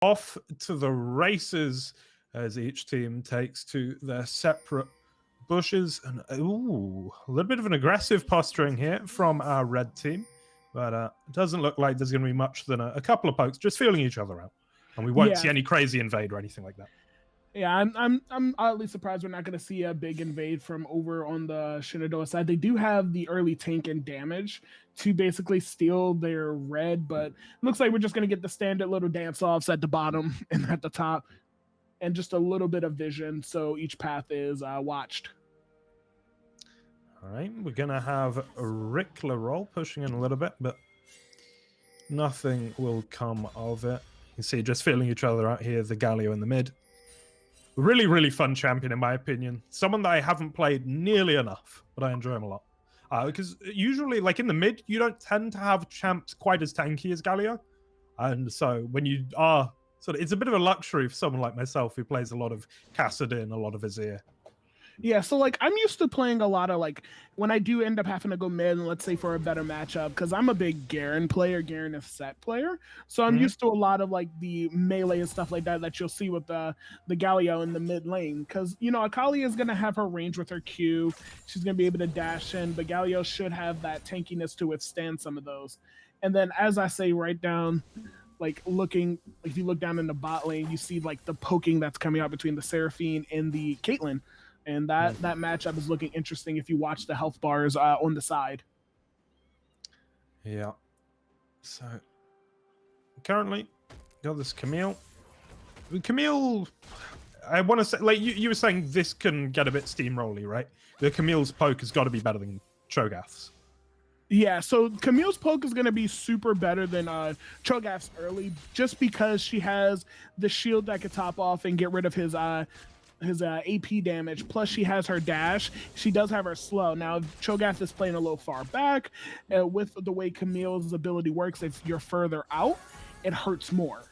off to the races as each team takes to their separate bushes. And ooh, a little bit of an aggressive posturing here from our red team, but it doesn't look like there's going to be much than a couple of pokes, just feeling each other out, and we won't see any crazy invade or anything like that. Yeah, I'm oddly surprised we're not going to see a big invade from over on the Shenandoah side. They do have the early tank and damage to basically steal their red, but it looks like we're just going to get the standard little dance-offs at the bottom and at the top, and just a little bit of vision, so each path is watched. All right, we're going to have a Rick Leroll pushing in a little bit, but nothing will come of it. You see, just feeling each other out here, the Galio in the mid. Really, really fun champion, in my opinion. Someone that I haven't played nearly enough, but I enjoy him a lot. Because usually, like in the mid, you don't tend to have champs quite as tanky as Galio. And so when you are it's a bit of a luxury for someone like myself who plays a lot of Kassadin, a lot of Azir. Yeah, so like I'm used to playing a lot of like when I do end up having to go mid, and let's say for a better matchup, because I'm a big Garen player, Garen is set player, so I'm used to a lot of like the melee and stuff like that you'll see with the Galio in the mid lane. Because you know Akali is gonna have her range with her Q, she's gonna be able to dash in, but Galio should have that tankiness to withstand some of those. And then as I say, right down. Like if you look down in the bot lane, you see like the poking that's coming out between the Seraphine and the Caitlyn. And that matchup is looking interesting if you watch the health bars on the side. Yeah. So currently got this Camille. Camille, I want to say, like you were saying, this can get a bit steamrolly, right? The Camille's poke has got to be better than Cho'Gath's. Yeah, so Camille's poke is going to be super better than Cho'Gath's early, just because she has the shield that could top off and get rid of his AP damage. Plus, she has her dash. She does have her slow. Now, Cho'Gath is playing a little far back. With the way Camille's ability works, if you're further out, it hurts more.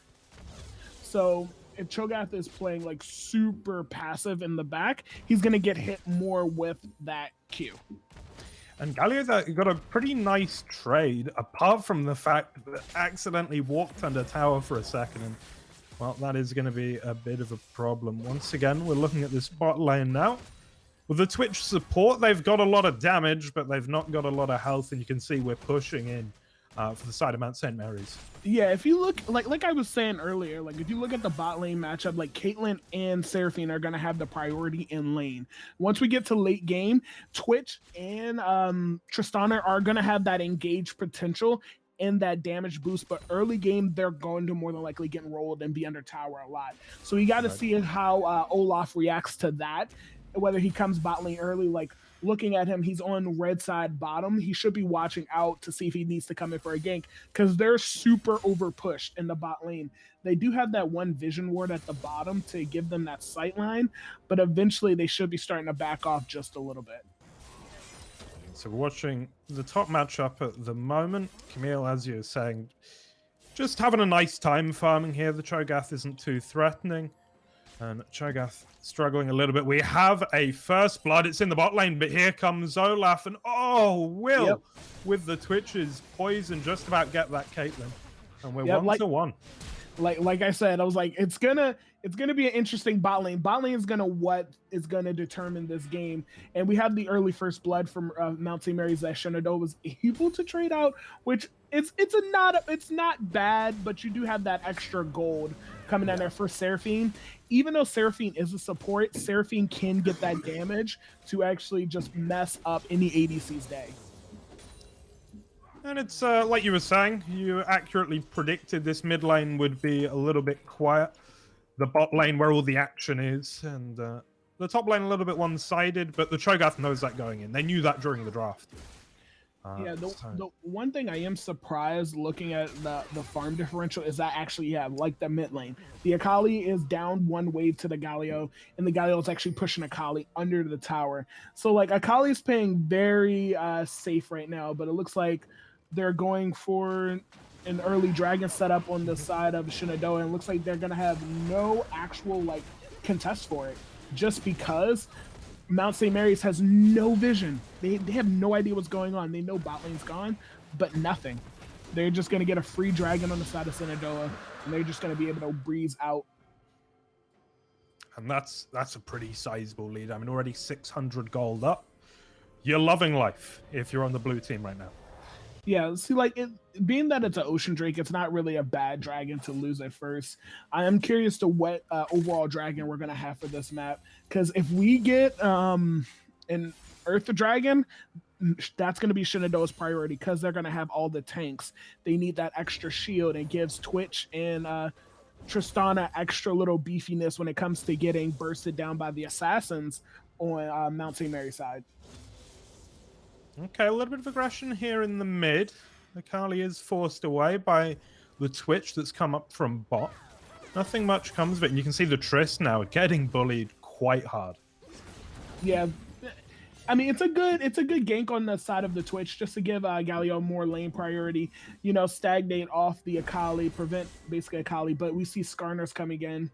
So if Cho'Gath is playing like super passive in the back, he's going to get hit more with that Q. And Galio got a pretty nice trade, apart from the fact that accidentally walked under tower for a second. And, well, that is going to be a bit of a problem. Once again, we're looking at this bot lane now. With the Twitch support, they've got a lot of damage, but they've not got a lot of health. And you can see we're pushing in for the side of Mount St. Mary's. Yeah, if you look, like I was saying earlier, like if you look at the bot lane matchup, like Caitlyn and Seraphine are going to have the priority in lane. Once we get to late game, Twitch and Tristana are going to have that engaged potential and that damage boost, but early game, they're going to more than likely get rolled and be under tower a lot. So we got to see how Olaf reacts to that, whether he comes bot lane early, like looking at him, he's on red side bottom. He should be watching out to see if he needs to come in for a gank, because they're super over pushed in the bot lane. They do have that one vision ward at the bottom to give them that sight line, but eventually they should be starting to back off just a little bit. So we're watching the top matchup at the moment. Camille, as you're saying, just having a nice time farming here. The Cho'Gath isn't too threatening. And Cho'Gath struggling a little bit. We have a first blood. It's in the bot lane, but here comes Olaf. And Will, with the Twitches, poison, just about get that Caitlyn. And we're 1-1. Like I said, I was like, it's gonna be an interesting bot lane. Bot lane is what is gonna determine this game. And we have the early first blood from Mount St. Mary's that Shenandoah was able to trade out, which it's not bad, but you do have that extra gold coming down there for Seraphine. Even though Seraphine is a support, Seraphine can get that damage to actually just mess up any ADC's day. And it's like you were saying, you accurately predicted this mid lane would be a little bit quiet. The bot lane where all the action is, and the top lane a little bit one-sided, but the Cho'Gath knows that going in. They knew that during the draft. The one thing I am surprised looking at the farm differential is that actually, like the mid lane. The Akali is down one wave to the Galio, and the Galio is actually pushing Akali under the tower. So, like, Akali is playing very safe right now, but it looks like they're going for an early dragon setup on the side of Shenandoah, and it looks like they're going to have no actual, like, contest for it, just because Mount St. Mary's has no vision. They have no idea what's going on. They know bot lane's gone, but nothing. They're just going to get a free dragon on the side of Shenandoah, and they're just going to be able to breeze out. And that's a pretty sizable lead. I mean, already 600 gold up. You're loving life if you're on the blue team right now. Yeah, see, like, being that it's an Ocean Drake, it's not really a bad dragon to lose at first. I am curious to what overall dragon we're going to have for this map, because if we get an Earth Dragon, that's going to be Shenandoah's priority, because they're going to have all the tanks. They need that extra shield, and gives Twitch and Tristana extra little beefiness when it comes to getting bursted down by the assassins on Mount St. Mary's side. Okay, a little bit of aggression here in the mid. Akali is forced away by the Twitch that's come up from bot. Nothing much comes of it, and you can see the Trist now getting bullied quite hard. Yeah, I mean, it's a good gank on the side of the Twitch, just to give Galio more lane priority. You know, stagnate off the Akali, prevent basically Akali. But we see Skarner's coming in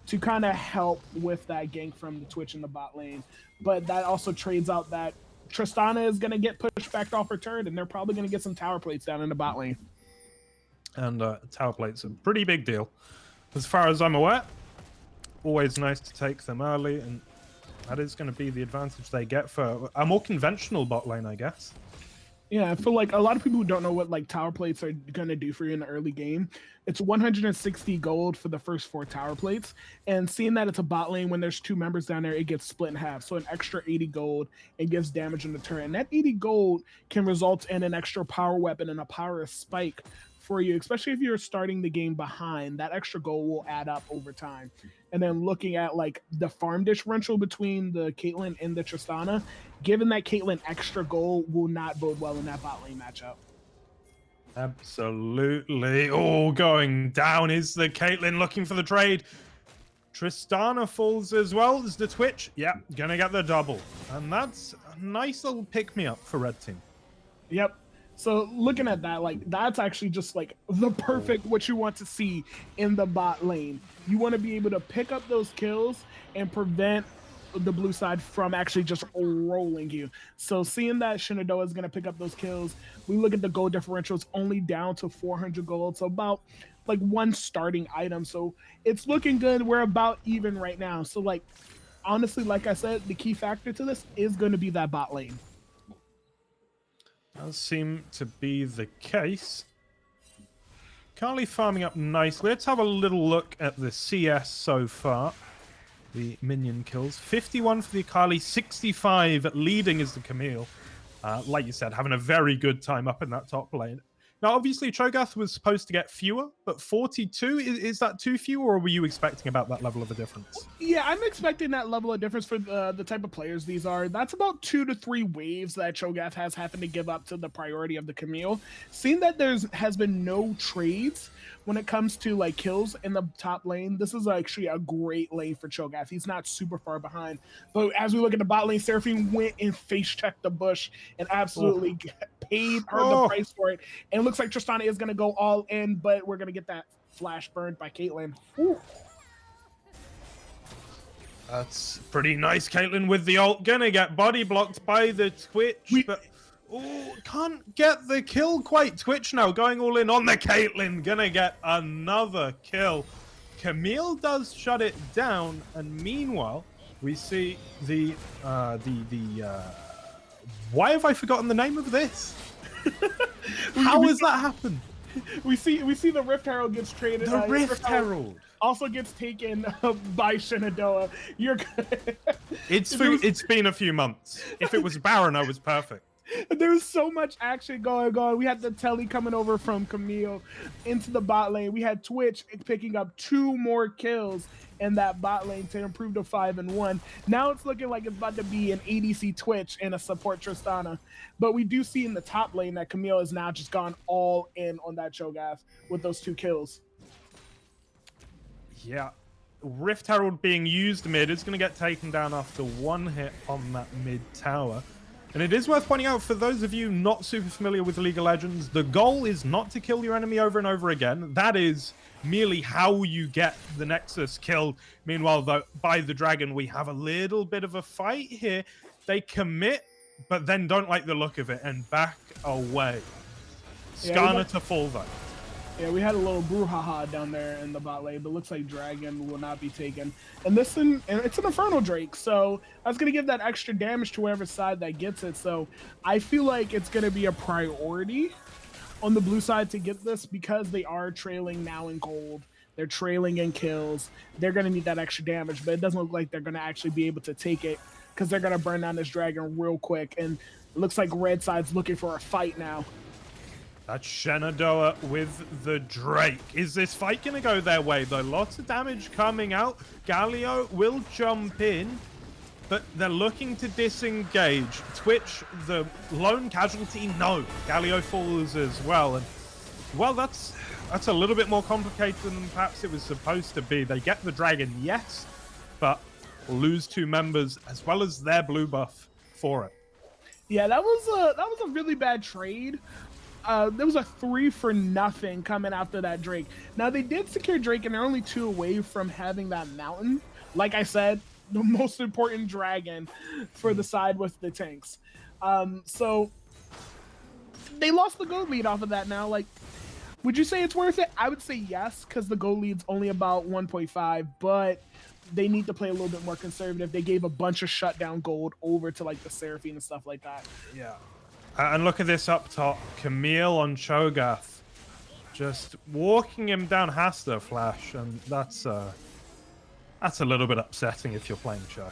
to kind of help with that gank from the Twitch in the bot lane. But that also trades out that Tristana is going to get pushed back off her turret, and they're probably going to get some tower plates down in the bot lane. And tower plates are a pretty big deal. As far as I'm aware, always nice to take them early, and that is going to be the advantage they get for a more conventional bot lane, I guess. Yeah, I feel like a lot of people who don't know what like tower plates are going to do for you in the early game. It's 160 gold for the first 4 tower plates, and seeing that it's a bot lane, when there's 2 members down there, it gets split in half. So an extra 80 gold, and gives damage on the turret. And that 80 gold can result in an extra power weapon and a power spike for you, especially if you're starting the game behind. That extra gold will add up over time. And then looking at like the farm differential between the Caitlyn and the Tristana, given that Caitlyn extra gold will not bode well in that bot lane matchup. Absolutely. Oh, going down is the Caitlyn, looking for the trade. Tristana falls as well as the Twitch. Yeah, gonna get the double. And that's a nice little pick-me-up for red team. Yep. So looking at that, like, that's actually just like the perfect what you want to see in the bot lane. You want to be able to pick up those kills and prevent the blue side from actually just rolling you. So seeing that Shenandoah is going to pick up those kills, we look at the gold differentials only down to 400 gold. So about like 1 starting item. So it's looking good. We're about even right now. So like, honestly, like I said, the key factor to this is going to be that bot lane. Does seem to be the case. Carly farming up nicely. Let's have a little look at the CS so far. The minion kills. 51 for the Akali, 65 leading is the Camille. Like you said, having a very good time up in that top lane. Now, obviously, Cho'Gath was supposed to get fewer, but 42, is that too few, or were you expecting about that level of a difference? Yeah, I'm expecting that level of difference for the type of players these are. That's about 2 to 3 waves that Cho'Gath has happened to give up to the priority of the Camille. Seeing that has been no trades when it comes to like kills in the top lane, this is actually a great lane for Cho'Gath. He's not super far behind. But as we look at the bot lane, Seraphine went and face checked the bush and absolutely paid her the price for it. And it looks like Tristana is going to go all in, but we're going to get that flash burned by Caitlyn. Whew. That's pretty nice. Caitlyn with the ult. Gonna get body blocked by the Twitch, but can't get the kill quite. Twitch now going all in on the Caitlyn. Gonna get another kill. Camille does shut it down, and meanwhile, we see the why have I forgotten the name of this? How has that happened? We see the Rift Herald gets traded. The Rift Herald also gets taken by Shenandoah. You're good. It's been a few months. If it was Baron, I was perfect. There's so much action going on. We had the Telly coming over from Camille into the bot lane. We had Twitch picking up 2 more kills in that bot lane to improve to 5-1. Now it's looking like it's about to be an ADC Twitch and a support Tristana. But we do see in the top lane that Camille has now just gone all in on that Cho'Gath with those 2 kills. Yeah. Rift Herald being used mid is going to get taken down after 1 hit on that mid tower. And it is worth pointing out, for those of you not super familiar with League of Legends, the goal is not to kill your enemy over and over again. That is merely how you get the Nexus killed. Meanwhile, though, by the Dragon, we have a little bit of a fight here. They commit, but then don't like the look of it and back away. Skarner to fall, though. Yeah, we had a little brouhaha down there in the bot lane, but looks like Dragon will not be taken. And it's an Infernal Drake, so that's going to give that extra damage to whoever side that gets it. So I feel like it's going to be a priority on the blue side to get this because they are trailing now in gold. They're trailing in kills. They're going to need that extra damage, but it doesn't look like they're going to actually be able to take it because they're going to burn down this Dragon real quick. And it looks like red side's looking for a fight now. That's Shenandoah with the Drake. Is this fight going to go their way, though? Lots of damage coming out. Galio will jump in, but they're looking to disengage. Twitch, the lone casualty, no. Galio falls as well. And, well, that's a little bit more complicated than perhaps it was supposed to be. They get the dragon, yes, but lose 2 members as well as their blue buff for it. Yeah, that was a really bad trade. There was a 3 for nothing coming after that Drake. Now, they did secure Drake, and they're only 2 away from having that mountain. Like I said, the most important dragon for the side with the tanks. So they lost the gold lead off of that now. Like, would you say it's worth it? I would say yes, because the gold lead's only about 1.5, but they need to play a little bit more conservative. They gave a bunch of shutdown gold over to, like, the Seraphine and stuff like that. Yeah. And look at this up top. Camille on Cho'Gath. Just walking him down has to flash, and that's a little bit upsetting if you're playing Cho.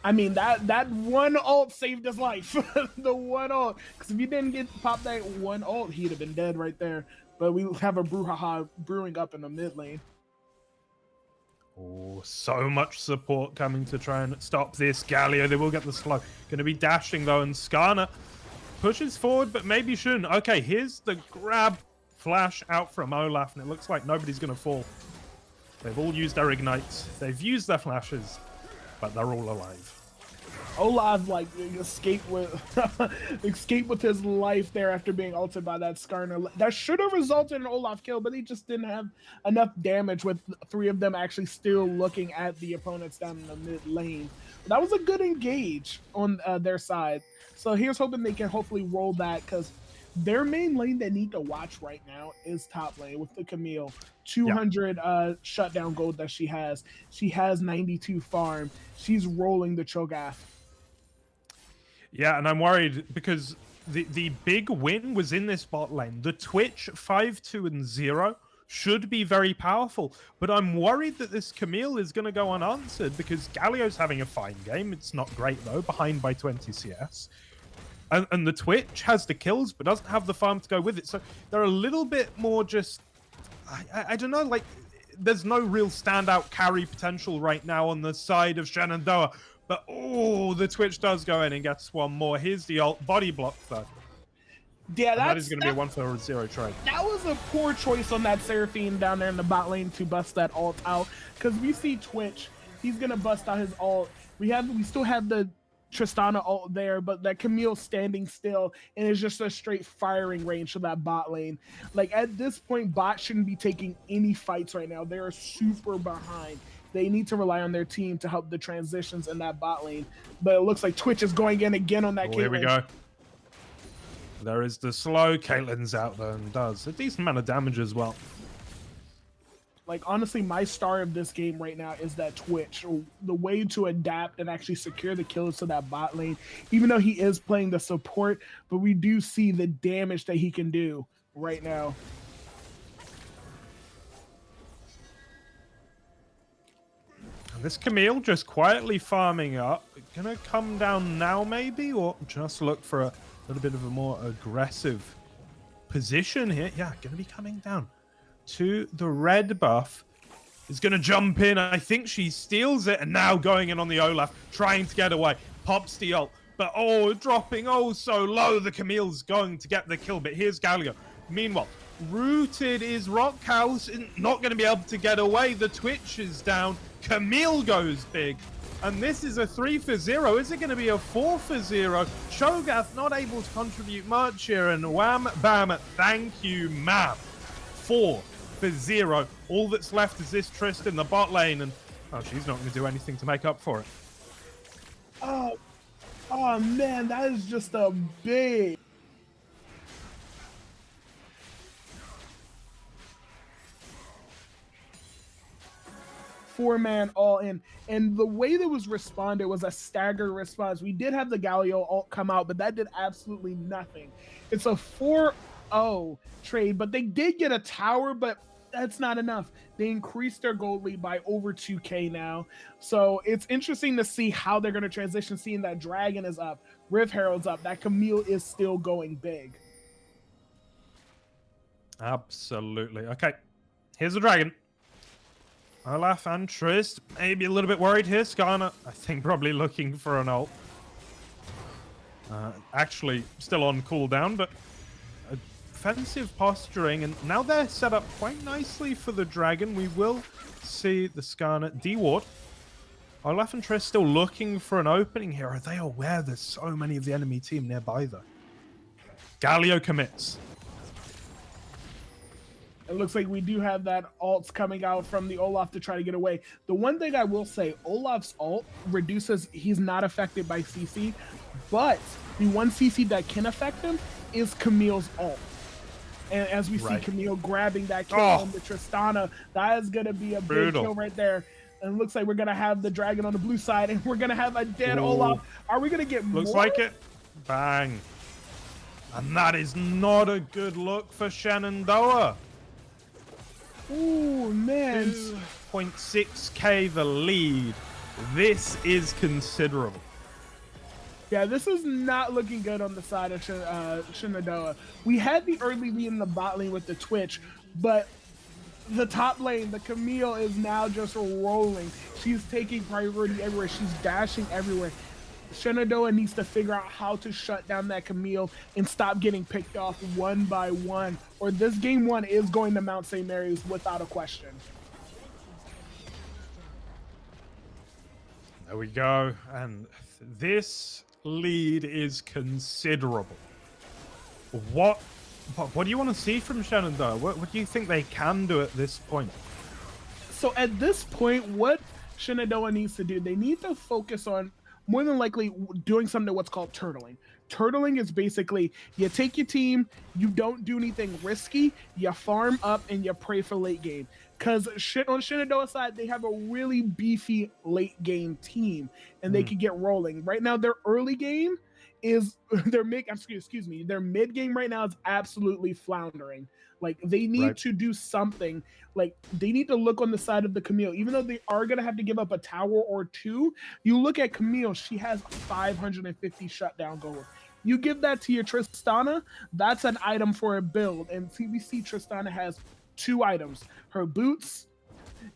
I mean, that one ult saved his life. The one ult. Because if you didn't get pop that one ult, he'd have been dead right there. But we have a brouhaha brewing up in the mid lane. Oh, so much support coming to try and stop this. Galio, they will get the slow. Going to be dashing, though, and Skarner pushes forward, but maybe shouldn't. Okay, here's the grab flash out from Olaf, and it looks like nobody's going to fall. They've all used their ignites. They've used their flashes, but they're all alive. Olaf, like, escaped with his life there after being ulted by that Skarner. That should have resulted in an Olaf kill, but he just didn't have enough damage with 3 of them actually still looking at the opponents down in the mid lane. That was a good engage on their side. So here's hoping they can hopefully roll that, because their main lane they need to watch right now is top lane with the Camille. 200 shutdown gold that she has. She has 92 farm. She's rolling the Cho'Gath. Yeah, and I'm worried because the big win was in this bot lane. The Twitch 5-2-0 should be very powerful, but I'm worried that this Camille is going to go unanswered because Galio's having a fine game. It's not great, though, behind by 20 CS. And the Twitch has the kills, but doesn't have the farm to go with it. So they're a little bit more just... I don't know, like, there's no real standout carry potential right now on the side of Shenandoah. But, oh, the Twitch does go in and gets one more. Here's the ult. Body block, though. Yeah, that is going to be a 1-for-0 trade. That was a poor choice on that Seraphine down there in the bot lane to bust that ult out. Because we see Twitch. He's going to bust out his ult. We still have the Tristana ult there, but that Camille standing still, and it's just a straight firing range to that bot lane. Like, at this point, bot shouldn't be taking any fights right now. They're super behind. They need to rely on their team to help the transitions in that bot lane. But it looks like Twitch is going in again on that Caitlyn. Here we go. There is the slow. Caitlyn's out there and does a decent amount of damage as well. Like, honestly, my star of this game right now is that Twitch. The way to adapt and actually secure the kills to that bot lane, even though he is playing the support, but we do see the damage that he can do right now. And this Camille just quietly farming up. Gonna come down now, maybe? Or just look for a little bit of a more aggressive position here. Yeah, gonna be coming down to the red buff. Is going to jump in. I think she steals it, and now going in on the Olaf, trying to get away. Pops the ult, but dropping so low. The Camille's going to get the kill, but here's Galio. Meanwhile, rooted is Rockhouse, not going to be able to get away. The Twitch is down. Camille goes big, and this is a 3-for-0. Is it going to be a 4-for-0? Cho'Gath not able to contribute much here, and wham, bam, thank you, ma'am. 4-for-0. All that's left is this Trist in the bot lane, and she's not going to do anything to make up for it. Oh man, that is just a big... 4-man all in. And the way that was responded was a staggered response. We did have the Galio ult come out, but that did absolutely nothing. It's a 4-0 trade, but they did get a tower, but that's not enough. They increased their gold lead by over 2K now. So it's interesting to see how they're going to transition, seeing that Dragon is up, Rift Herald's up, that Camille is still going big. Absolutely. Okay, here's the Dragon. Olaf and Trist, maybe a little bit worried here. Skarner, I think, probably looking for an ult. Actually, still on cooldown, but offensive posturing, and now they're set up quite nicely for the Dragon. We will see the Skarner D-Ward. Olaf and Trist still looking for an opening here. Are they aware there's so many of the enemy team nearby, though? Galio commits. It looks like we do have that ults coming out from the Olaf to try to get away. The one thing I will say, Olaf's ult reduces, he's not affected by CC, but the one CC that can affect him is Camille's ult. And as we see Camille grabbing that kill on the Tristana, that is going to be a big kill right there. And it looks like we're going to have the Dragon on the blue side, and we're going to have a dead Olaf. Are we going to get more? Looks like it. Bang. And that is not a good look for Shenandoah. Ooh, man. 2.6k the lead. This is considerable. Yeah, this is not looking good on the side of Shenandoah. We had the early lead in the bot lane with the Twitch, but the top lane, the Camille, is now just rolling. She's taking priority everywhere. She's dashing everywhere. Shenandoah needs to figure out how to shut down that Camille and stop getting picked off one by one, or this game one is going to Mount St. Mary's without a question. There we go. And this lead is considerable. What do you want to see from Shenandoah? What do you think they can do at this point? So at this point, what Shenandoah needs to do, they need to focus on more than likely doing something what's called turtling. Turtling is basically you take your team, you don't do anything risky, you farm up and you pray for late game. Because on Shenandoah's side, they have a really beefy late game team and they can get rolling. Right now, their early game is their mid game right now is absolutely floundering. Like they need to do something. Like they need to look on the side of the Camille, even though they are gonna have to give up a tower or two. You look at Camille; she has 550 shutdown gold. You give that to your Tristana, that's an item for a build. And CBC Tristana has 2 items: her boots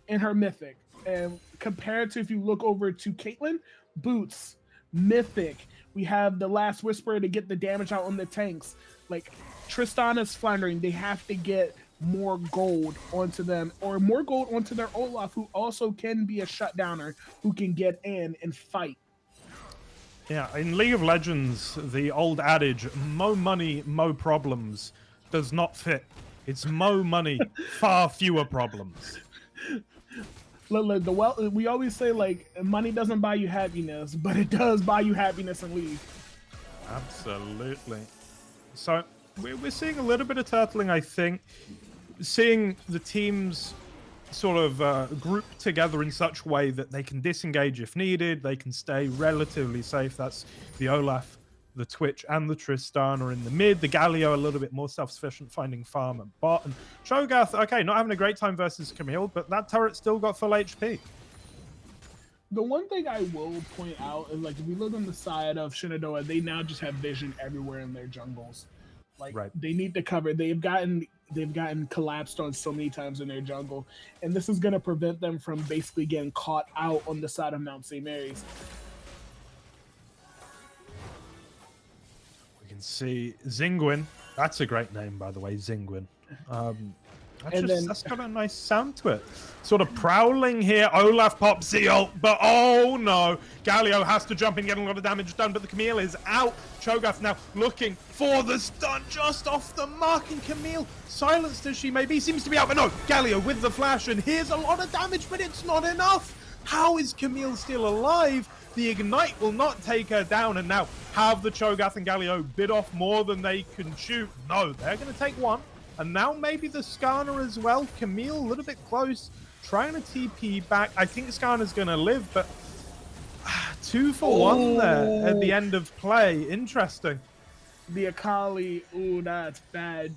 and her mythic. And compared to if you look over to Caitlyn, boots, mythic. We have the Last Whisperer to get the damage out on the tanks. Like Tristana's floundering. They have to get more gold onto them, or more gold onto their Olaf, who also can be a shutdowner, who can get in and fight. Yeah, in League of Legends, the old adage, mo money, mo problems, does not fit. It's mo money, far fewer problems. Look, we always say, like, money doesn't buy you happiness, but it does buy you happiness in League. Absolutely. So, we're seeing a little bit of turtling, I think. Seeing the teams sort of group together in such a way that they can disengage if needed, they can stay relatively safe. That's the Olaf, the Twitch, and the Tristana in the mid. The Galio a little bit more self-sufficient, finding farm and bot. And Cho'Gath, okay, not having a great time versus Camille, but that turret still got full HP. The one thing I will point out is, like, if we look on the side of Shenandoah, they now just have vision everywhere in their jungles. Like, they need to cover. They've gotten collapsed on so many times in their jungle, and this is going to prevent them from basically getting caught out on the side of Mount St. Mary's. We can see Zingwin. That's a great name, by the way, Zingwin. That's got a nice sound to it. Sort of prowling here. Olaf pops the ult, but oh no. Galio has to jump in, getting a lot of damage done, but the Camille is out. Cho'Gath now looking for the stun just off the mark, and Camille, silenced as she may be, seems to be out, but no. Galio with the flash, and here's a lot of damage, but it's not enough. How is Camille still alive? The Ignite will not take her down, and now have the Cho'Gath and Galio bid off more than they can shoot? No, they're going to take one. And now maybe the Skarner as well. Camille a little bit close trying to TP back. I think Skarner's going to live, but 2 for 1 there at the end of play. Interesting. The Akali, ooh, that's bad.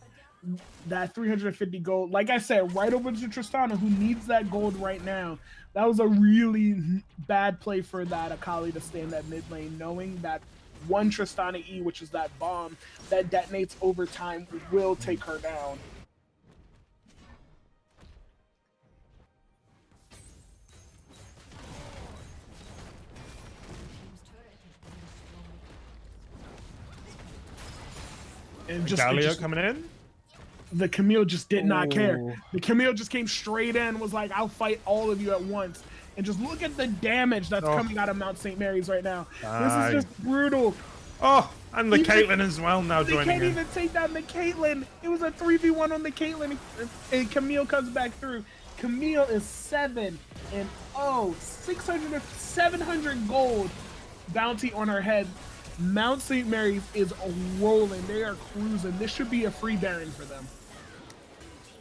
That 350 gold, like I said, right over to Tristana, who needs that gold right now. That was a really bad play for that Akali to stand at mid lane, knowing that one Tristana E, which is that bomb that detonates over time, will take her down. And just coming in. The Camille just did not care. The Camille just came straight in, was like, I'll fight all of you at once. And just look at the damage that's coming out of Mount St. Mary's right now. This is just brutal. Oh, and the Caitlyn as well now joining in. They can't even take down the Caitlyn. It was a 3v1 on the Caitlyn, and Camille comes back through. Camille is 7-0, 700 gold bounty on her head. Mount St. Mary's is rolling. They are cruising. This should be a free Baron for them.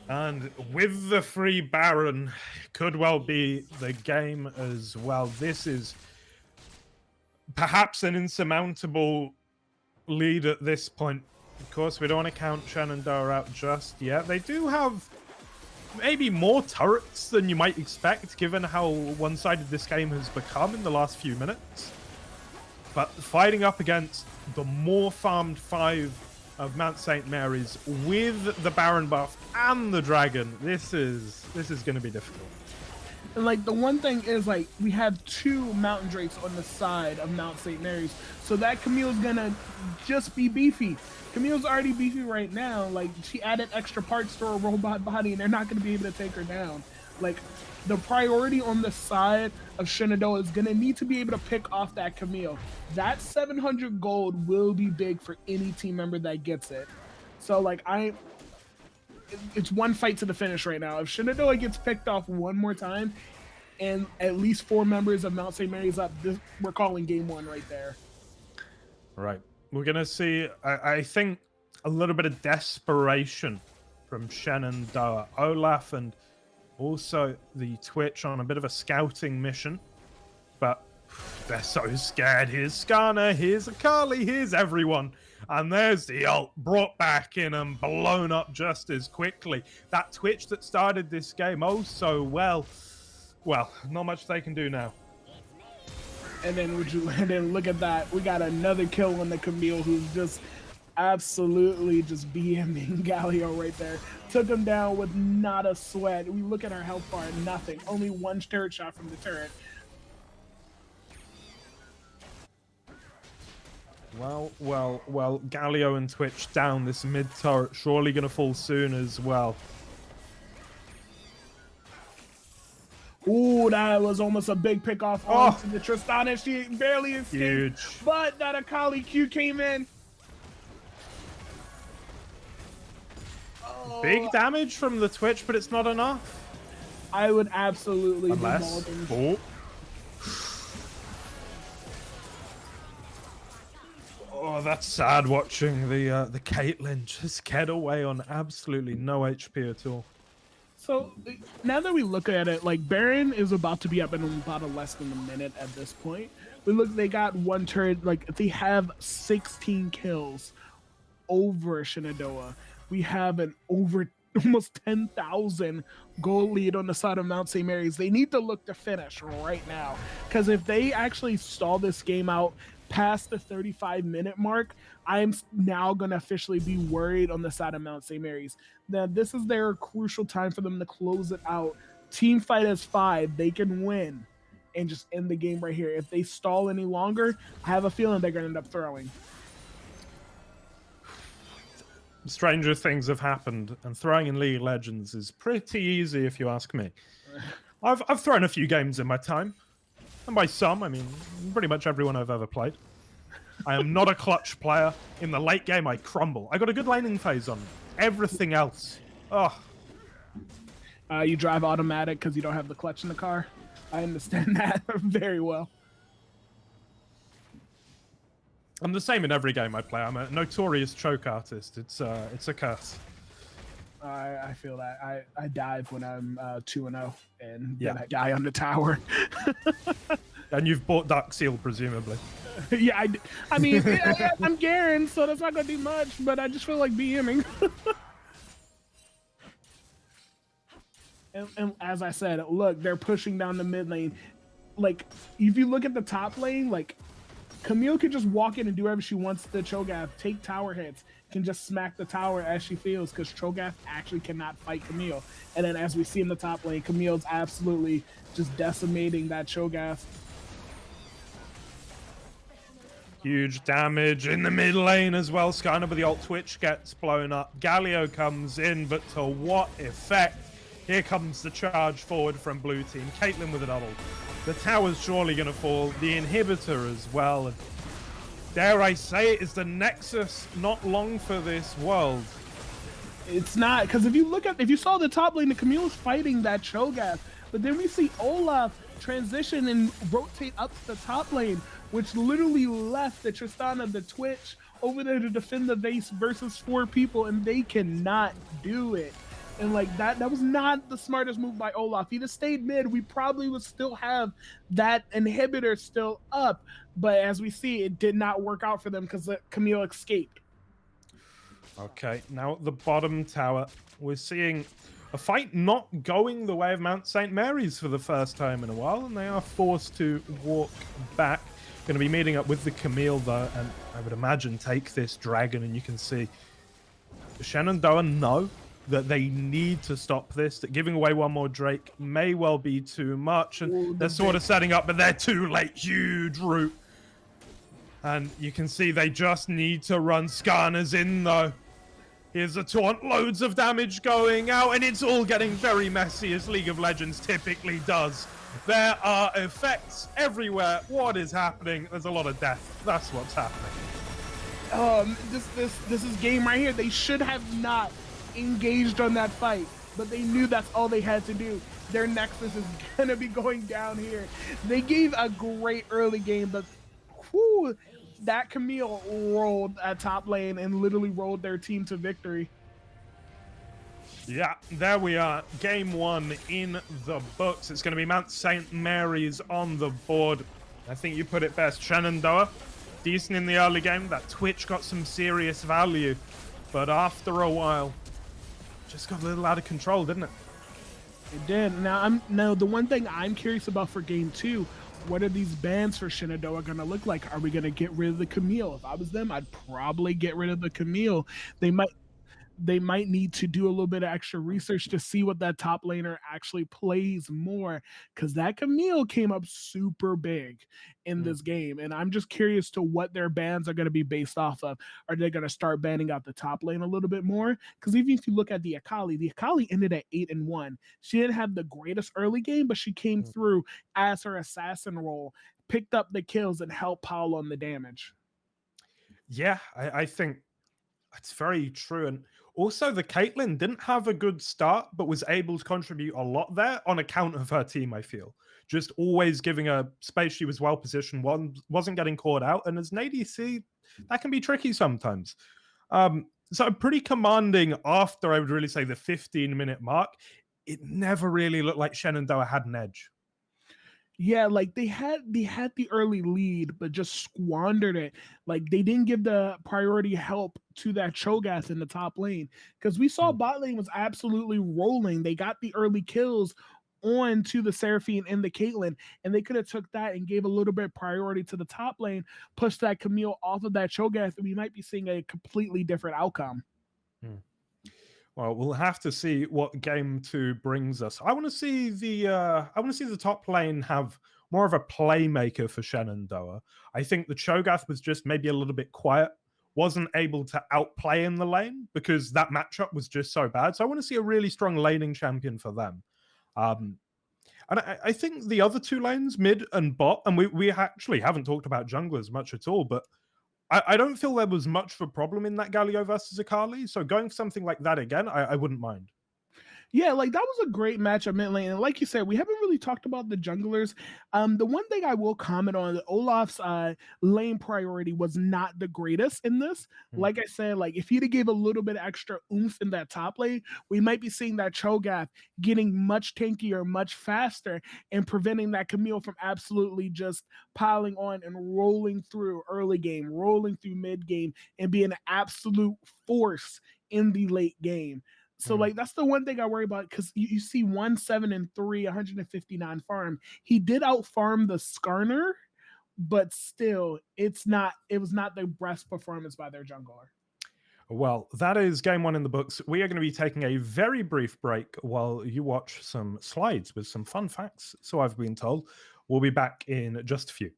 And with the free Baron, could well be the game as well. This is perhaps an insurmountable lead at this point. Of course, we don't want to count Shenandoah out just yet. They do have maybe more turrets than you might expect, given how one-sided this game has become in the last few minutes. But fighting up against the more farmed 5 of Mount St. Mary's with the Baron buff and the Dragon, this is going to be difficult. And like the one thing is, like, we have 2 Mountain Drakes on the side of Mount St. Mary's, so that Camille's gonna just be beefy. Camille's already beefy right now. Like, she added extra parts to her robot body, and they're not gonna be able to take her down. Like, the priority on the side of Shenandoah is gonna need to be able to pick off that Camille. That 700 gold will be big for any team member that gets it. So like, it's one fight to the finish right now. If Shenandoah gets picked off one more time and at least 4 members of Mount St. Mary's up, we're calling game 1 right there. Right. We're going to see, I think, a little bit of desperation from Shenandoah. Olaf and also the Twitch on a bit of a scouting mission. But they're so scared. Here's Skarner, here's Akali, here's everyone. And there's the ult brought back in and blown up just as quickly. That Twitch that started this game oh so well. Well, not much they can do now. And then look at that. We got another kill on the Camille, who's just absolutely just BMing Galio right there. Took him down with not a sweat. We look at our health bar, nothing. Only 1 turret shot from the turret. Well, Galio and Twitch down. This mid turret surely going to fall soon as well. Ooh, that was almost a big pick off onto the Tristana. She barely escaped. Huge. But that Akali Q came in. Big damage from the Twitch, but it's not enough. I would absolutely be balding. Oh, that's sad watching the Caitlyn just get away on absolutely no HP at all. So now that we look at it, like, Baron is about to be up in about less than a minute at this point. But look, they got 1 turret. Like, they have 16 kills over Shenandoah. We have an over almost 10,000 goal lead on the side of Mount St. Mary's. They need to look to finish right now, because if they actually stall this game out past the 35-minute mark, I'm now going to officially be worried on the side of Mount St. Mary's. Now, this is their crucial time for them to close it out. Team fight as 5. They can win and just end the game right here. If they stall any longer, I have a feeling they're going to end up throwing. Stranger things have happened, and throwing in League of Legends is pretty easy if you ask me. I've thrown a few games in my time. And by some, I mean pretty much everyone I've ever played. I am not a clutch player. In the late game, I crumble. I got a good laning phase on everything else. Oh. You drive automatic because you don't have the clutch in the car. I understand that very well. I'm the same in every game I play. I'm a notorious choke artist. It's a curse. I feel that. I dive when I'm 2-0 and Yeah. then I die on the tower. And you've bought Dark Seal, presumably. Yeah, I mean, I'm Garen, so that's not gonna do much. But I just feel like BMing. and as I said, look, they're pushing down the mid lane. Like, if you look at the top lane, like Camille can just walk in and do whatever she wants to Cho'Gath, take tower hits, can just smack the tower as she feels, because Cho'Gath actually cannot fight Camille. And then as we see in the top lane, Camille's absolutely just decimating that Cho'Gath. Huge damage in the mid lane as well. Skyner with the ult Twitch gets blown up. Galio comes in, but to what effect? Here comes the charge forward from blue team. Caitlyn with a double. The tower's surely going to fall. The inhibitor as well. And dare I say it, is the Nexus not long for this world? It's not, because if you saw the top lane, the Camille's fighting that Cho'Gath, but then we see Olaf transition and rotate up to the top lane, which literally left the Tristana, the Twitch, over there to defend the base versus 4 people, and they cannot do it. And like that was not the smartest move by Olaf. He'd have stayed mid, we probably would still have that inhibitor still up. But as we see, it did not work out for them because Camille escaped. Okay, now at the bottom tower, we're seeing a fight not going the way of Mount St. Mary's for the first time in a while, and they are forced to walk back. Going to be meeting up with the Camille, though, and I would imagine take this dragon, and you can see Shenandoah know that they need to stop this, that giving away one more Drake may well be too much, and they're sort of setting up, but they're too late. Huge root. And you can see they just need to run. Skarner's in, though. Here's a taunt, loads of damage going out, and it's all getting very messy, as League of Legends typically does. There are effects everywhere. What is happening? There's a lot of death. That's what's happening. This is game right here. They should have not engaged on that fight, but they knew that's all they had to do. Their Nexus is gonna be going down here. They gave a great early game, but whew, that Camille rolled at top lane and literally rolled their team to victory. Yeah, there we are. Game 1 in the books. It's going to be Mount St. Mary's on the board. I think you put it best. Shenandoah, decent in the early game. That Twitch got some serious value. But after a while, just got a little out of control, didn't it? It did. Now the one thing I'm curious about for game 2, what are these bans for Shenandoah going to look like? Are we going to get rid of the Camille? If I was them, I'd probably get rid of the Camille. They might need to do a little bit of extra research to see what that top laner actually plays more, because that Camille came up super big in this game, and I'm just curious to what their bans are going to be based off of. Are they going to start banning out the top lane a little bit more? Because even if you look at the Akali ended at 8-1. She didn't have the greatest early game, but she came through as her assassin role, picked up the kills, and helped Paul on the damage. Yeah, I think that's very true. And also, the Caitlyn didn't have a good start, but was able to contribute a lot there on account of her team, I feel. Just always giving her space. She was well positioned, wasn't getting caught out. And as an ADC, that can be tricky sometimes. So pretty commanding after, I would really say, the 15-minute mark. It never really looked like Shenandoah had an edge. Yeah, like they had the early lead, but just squandered it. Like they didn't give the priority help to that Cho'Gath in the top lane, because we saw bot lane was absolutely rolling. They got the early kills on to the Seraphine and the Caitlyn, and they could have took that and gave a little bit of priority to the top lane, pushed that Camille off of that Cho'Gath, and we might be seeing a completely different outcome. Well, we'll have to see what game 2 brings us. I want to see the top lane have more of a playmaker for Shenandoah. I think the Cho'Gath was just maybe a little bit quiet, wasn't able to outplay in the lane because that matchup was just so bad. So I want to see a really strong laning champion for them. And I think the other 2 lanes, mid and bot, and we actually haven't talked about junglers much at all, but I don't feel there was much of a problem in that Galio versus Akali, so going for something like that again, I wouldn't mind. Yeah, like that was a great matchup mid lane. And like you said, we haven't really talked about the junglers. The one thing I will comment on, Olaf's lane priority was not the greatest in this. Like I said, like if he'd have gave a little bit extra oomph in that top lane, we might be seeing that Cho'Gath getting much tankier, much faster, and preventing that Camille from absolutely just piling on and rolling through early game, rolling through mid game, and being an absolute force in the late game. So like that's the one thing I worry about, because you see 1-7-3, 159 farm. He did out farm the Skarner, but still it was not the best performance by their jungler. Well, that is game one in the books. We are going to be taking a very brief break while you watch some slides with some fun facts, so I've been told. We'll be back in just a few.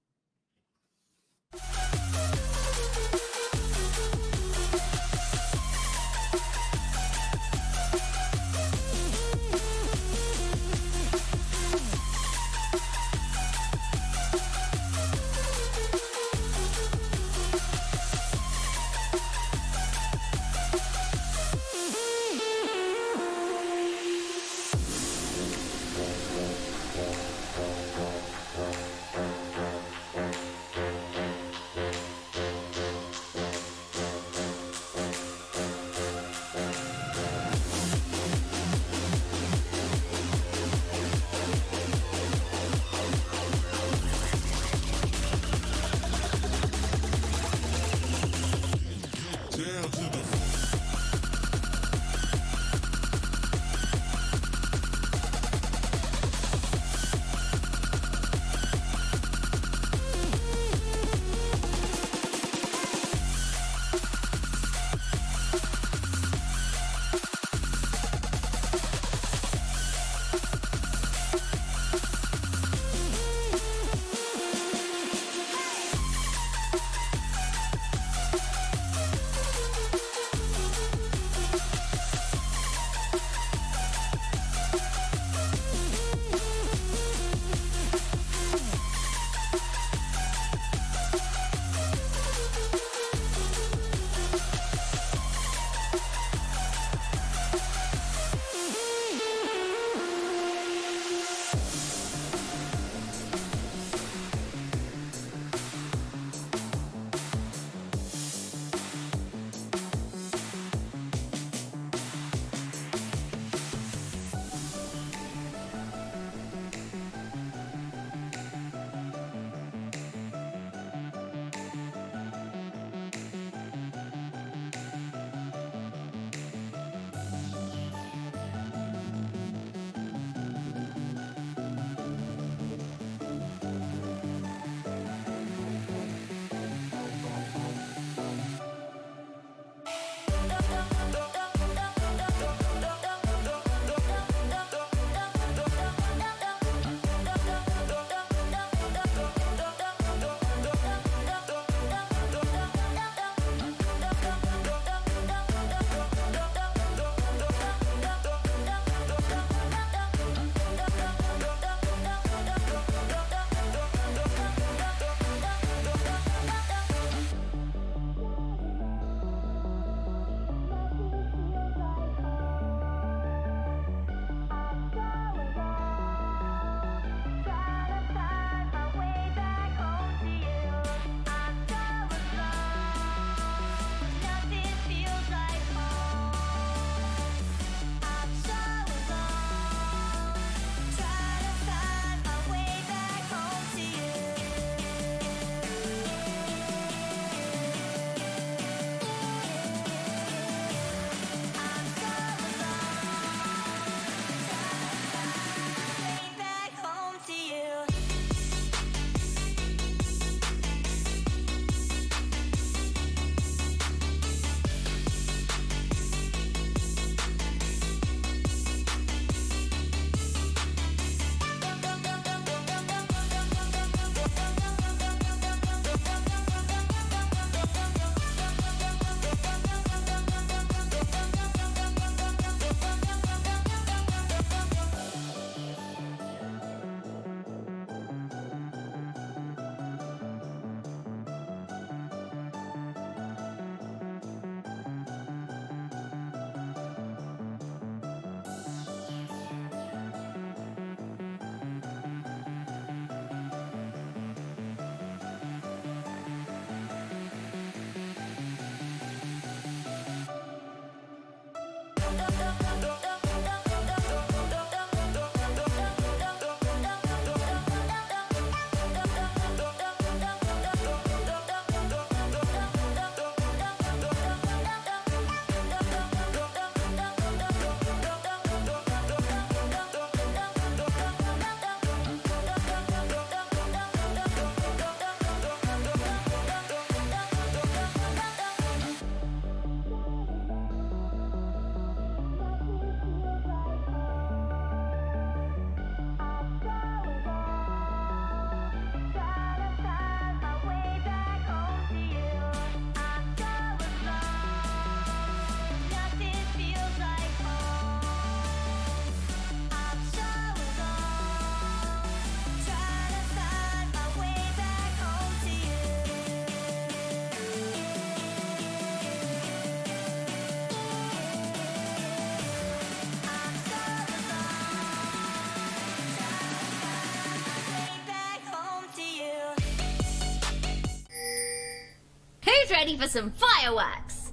Who's ready for some fireworks?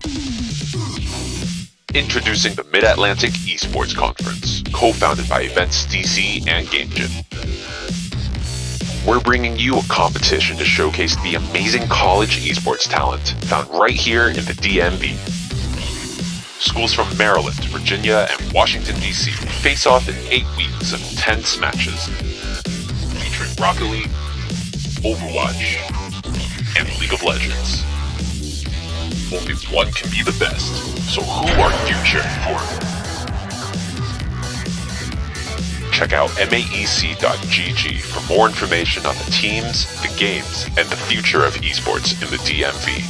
Introducing the Mid-Atlantic Esports Conference, co-founded by Events DC and GameJam. We're bringing you a competition to showcase the amazing college esports talent found right here in the DMV. Schools from Maryland, Virginia, and Washington, D.C. face off in 8 weeks of intense matches, featuring Rocket League, Overwatch, and League of Legends. Only one can be the best, so who are you cheering for? Check out MAEC.gg for more information on the teams, the games, and the future of esports in the DMV.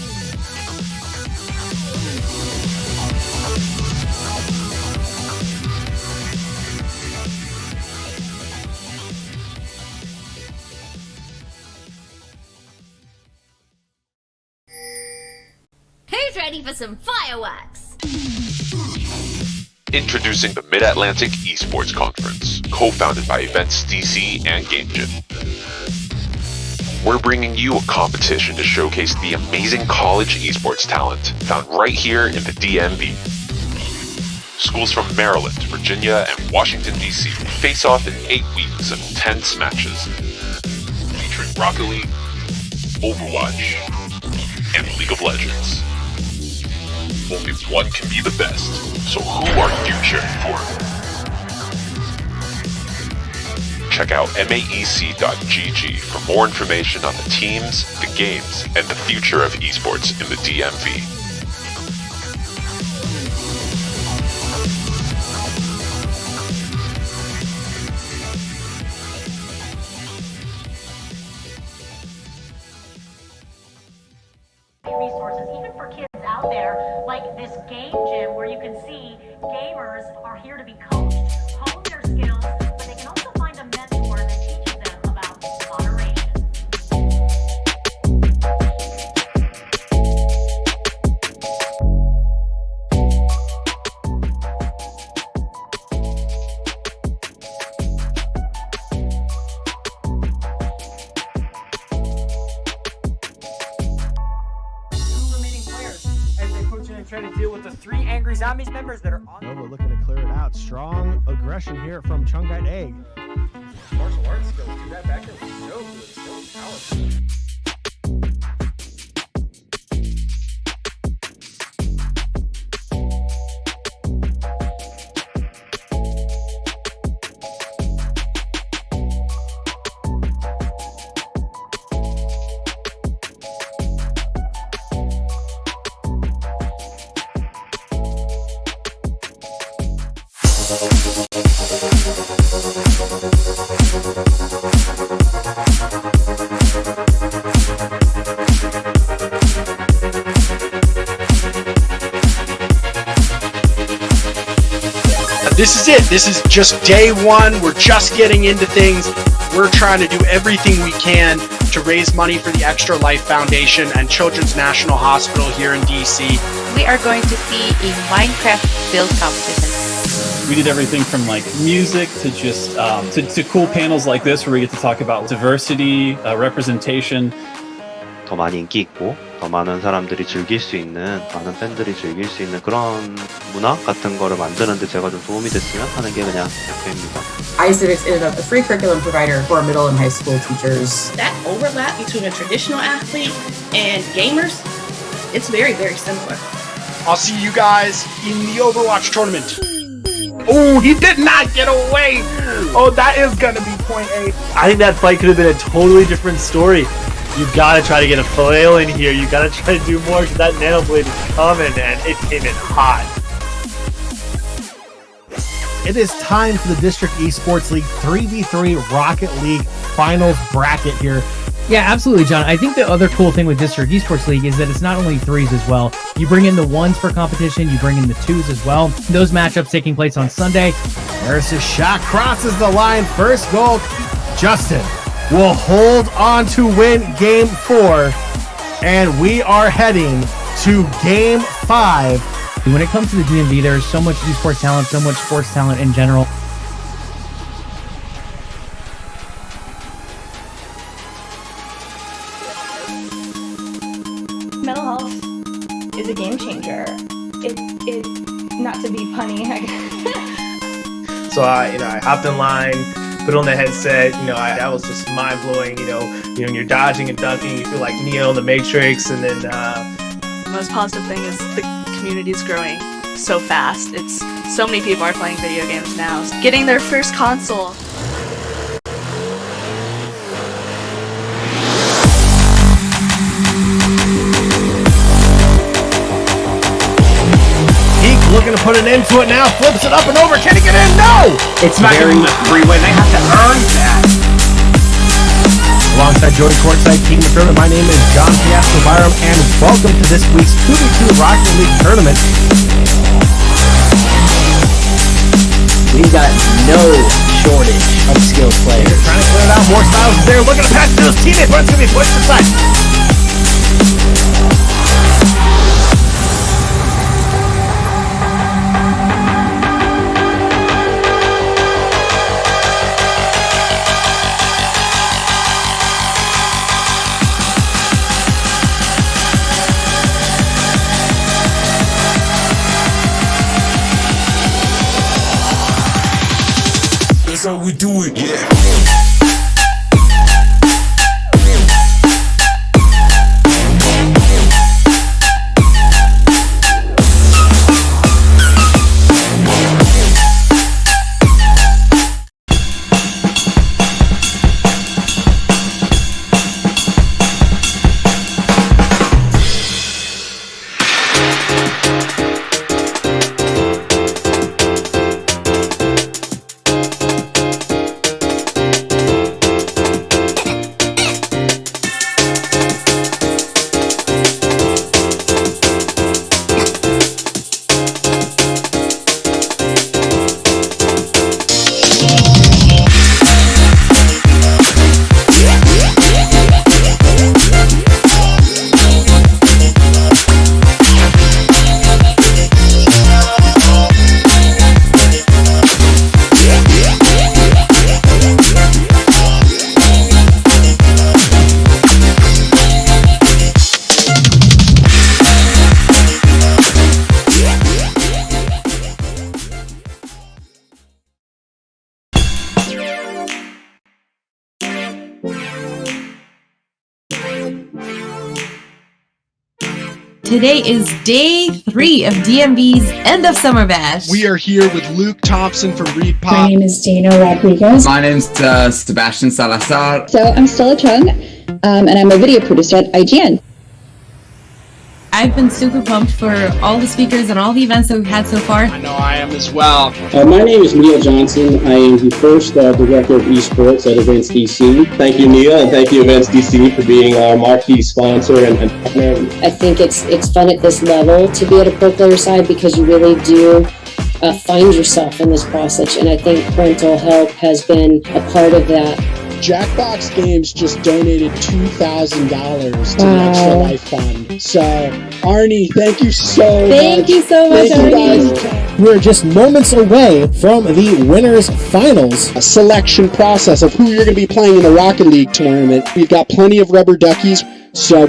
Who's ready for some fireworks? Introducing the Mid-Atlantic Esports Conference, co-founded by Events DC and GameJam. We're bringing you a competition to showcase the amazing college esports talent found right here in the DMV. Schools from Maryland, Virginia, and Washington, D.C. face off in 8 weeks of intense matches, featuring Rocket League, Overwatch, and League of Legends. Only one can be the best, so who are you cheering for? Check out MAEC.gg for more information on the teams, the games, and the future of esports in the DMV. Resources, even for kids out there, like this game gym where you can see gamers are here to be coached, hone their skills, but they can also find a mentor that teaches them about moderation. Trying to deal with the 3 angry zombies members that are on. Nova looking to clear it out. Strong aggression here from Chungite Egg. Martial arts skills. Dude, that back there was so good, so powerful. This is it. This is just day one. We're just getting into things. We're trying to do everything we can to raise money for the Extra Life Foundation and Children's National Hospital here in DC. We are going to see a Minecraft build competition. We did everything from like music to just to cool panels like this where we get to talk about diversity, representation. 더 많이 인기 있고 더 많은 사람들이 즐길 수 있는, 많은 팬들이 즐길 수 있는 그런 문화 같은 거를 만드는데 제가 좀 도움이 됐으면 하는 게 그냥 목표입니다. iCivics is a free curriculum provider for middle and high school teachers. That overlap between a traditional athlete and gamers, it's very, very similar. I'll see you guys in the Overwatch tournament. Oh, he did not get away. Oh, that is gonna be point A. I think that fight could have been a totally different story. You gotta try to get a flail in here. You gotta try to do more because that nano blade is coming and it came in hot. It is time for the District Esports League 3v3 Rocket League Finals bracket here. Yeah, absolutely, John. I think the other cool thing with District Esports League is that it's not only threes as well. You bring in the ones for competition, you bring in the twos as well. Those matchups taking place on Sunday. There's a shot, crosses the line, first goal. Justin will hold on to win game 4, and we are heading to game 5. When it comes to the DMV, there's so much esports talent, so much sports talent in general. Mental health is a game changer. It not to be punny, I guess. So I hopped in line, put on the headset. That was just mind blowing. You're dodging and ducking, you feel like Neo in the Matrix, and then the most positive thing is the community is growing so fast. It's so many people are playing video games now, getting their first console. Looking to put an end to it now, flips it up and over. Can he get in? No! It's not giving the freeway. They have to earn that. Alongside Jody Courtside, King McDermott, my name is John Fiasco Byram, and welcome to this week's 2v2 Rocket League tournament. We've got no shortage of skilled players. Trying to clear it out. More Styles is there. Looking to pass to his teammate, but it's going to be pushed aside. That's how we do it. Yeah. Today is day 3 of DMV's End of Summer Bash. We are here with Luke Thompson from Reed Pop. My name is Dana Rodriguez. My name's Sebastian Salazar. So I'm Stella Chung, and I'm a video producer at IGN. I've been super pumped for all the speakers and all the events that we've had so far. I know I am as well. My name is Neil Johnson. I am the first director of esports at Events DC. Thank you, Neil, and thank you, Events DC, for being our marquee sponsor and partner. I think it's fun at this level to be at a pro player side because you really do find yourself in this process, and I think parental help has been a part of that Jackbox Games just donated $2,000 to the Extra Life Fund. So, Arnie, thank you so much. Thank you so much, Arnie. We're just moments away from the winners finals selection process of who you're going to be playing in the Rocket League tournament. We've got plenty of rubber duckies, so,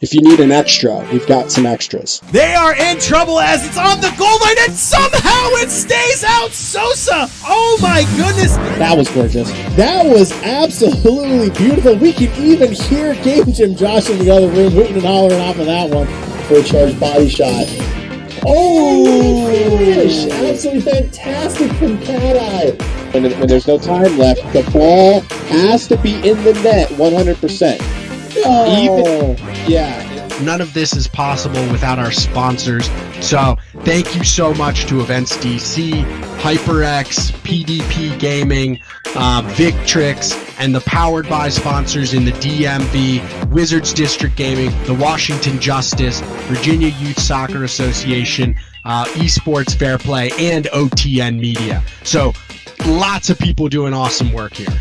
if you need an extra, we've got some extras. They are in trouble as it's on the goal line, and somehow it stays out. Sosa! Oh my goodness! That was gorgeous. That was absolutely beautiful. We can even hear Game Jim Josh in the other room hooting and hollering off of that one. Full charge body shot. Oh, finish! Absolutely fantastic from Cat Eye. When there's no time left, the ball has to be in the net 100%. None of this is possible without our sponsors. So thank you so much to Events DC, HyperX, PDP Gaming, Victrix, and the Powered By sponsors in the DMV, Wizards District Gaming, the Washington Justice, Virginia Youth Soccer Association, Esports Fair Play, and OTN Media. So lots of people doing awesome work here.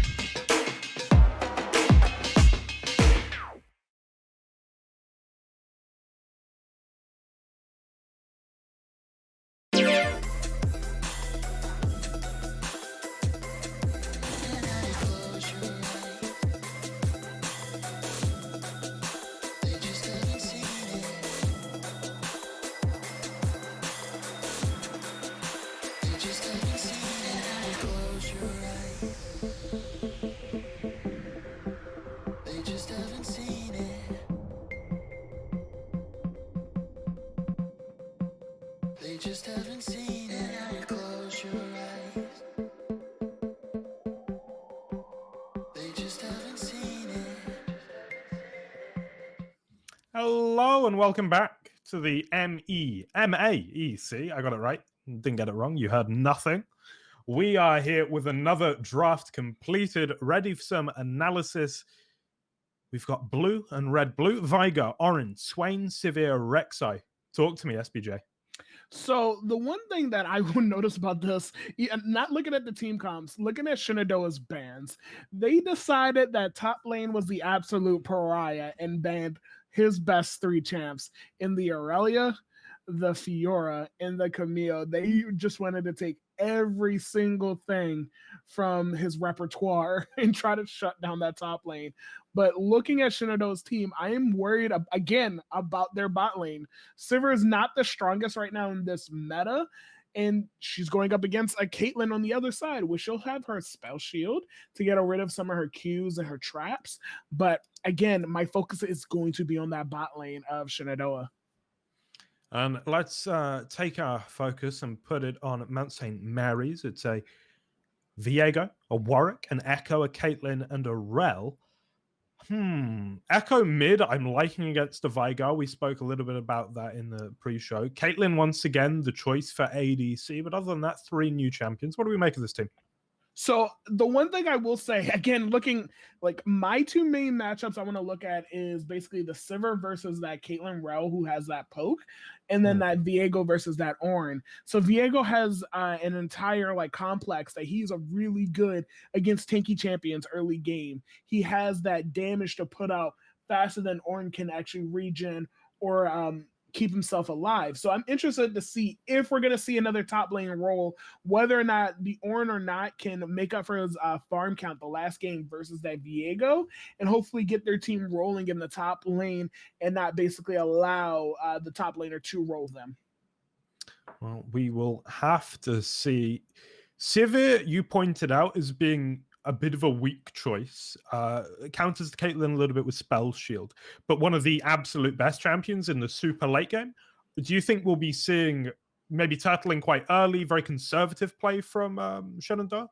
Hello and welcome back to the MAEC. I got it right. Didn't get it wrong. You heard nothing. We are here with another draft completed, ready for some analysis. We've got blue and red. Blue, Viger, orange, Swain, Sivir, Rek'Sai. Talk to me, SBJ. So the one thing that I would notice about this, not looking at the team comps, looking at Shenandoah's bans, they decided that top lane was the absolute pariah and banned his best three champs in the Aurelia, the Fiora, and the Camille. They just wanted to take every single thing from his repertoire and try to shut down that top lane. But looking at Shenandoah's team, I am worried again about their bot lane. Sivir is not the strongest right now in this meta, and she's going up against a Caitlyn on the other side, which she'll have her spell shield to get rid of some of her Qs and her traps. But again, my focus is going to be on that bot lane of Shenandoah. And let's take our focus and put it on Mount St. Mary's. It's a Viego, a Warwick, an Echo, a Caitlyn, and a Rel. Echo mid, I'm liking against the Vigar. We spoke a little bit about that in the pre-show. Caitlyn, once again, the choice for ADC. But other than that, 3 new champions. What do we make of this team? So the one thing I will say, again, looking like my 2 main matchups I want to look at is basically the Sivir versus that Caitlyn Rel who has that poke, and then that Viego versus that Ornn. So Viego has an entire complex that he's a really good against tanky champions early game. He has that damage to put out faster than Ornn can actually regen or keep himself alive. So I'm interested to see if we're going to see another top lane role, whether or not the Ornn or not can make up for his farm count the last game versus that Viego, and hopefully get their team rolling in the top lane and not basically allow the top laner to roll them. Well, we will have to see. Sivir, you pointed out, as being a bit of a weak choice. Counters Caitlyn a little bit with Spell Shield, but one of the absolute best champions in the super late game. Do you think we'll be seeing maybe turtling quite early, very conservative play from Shenandoah?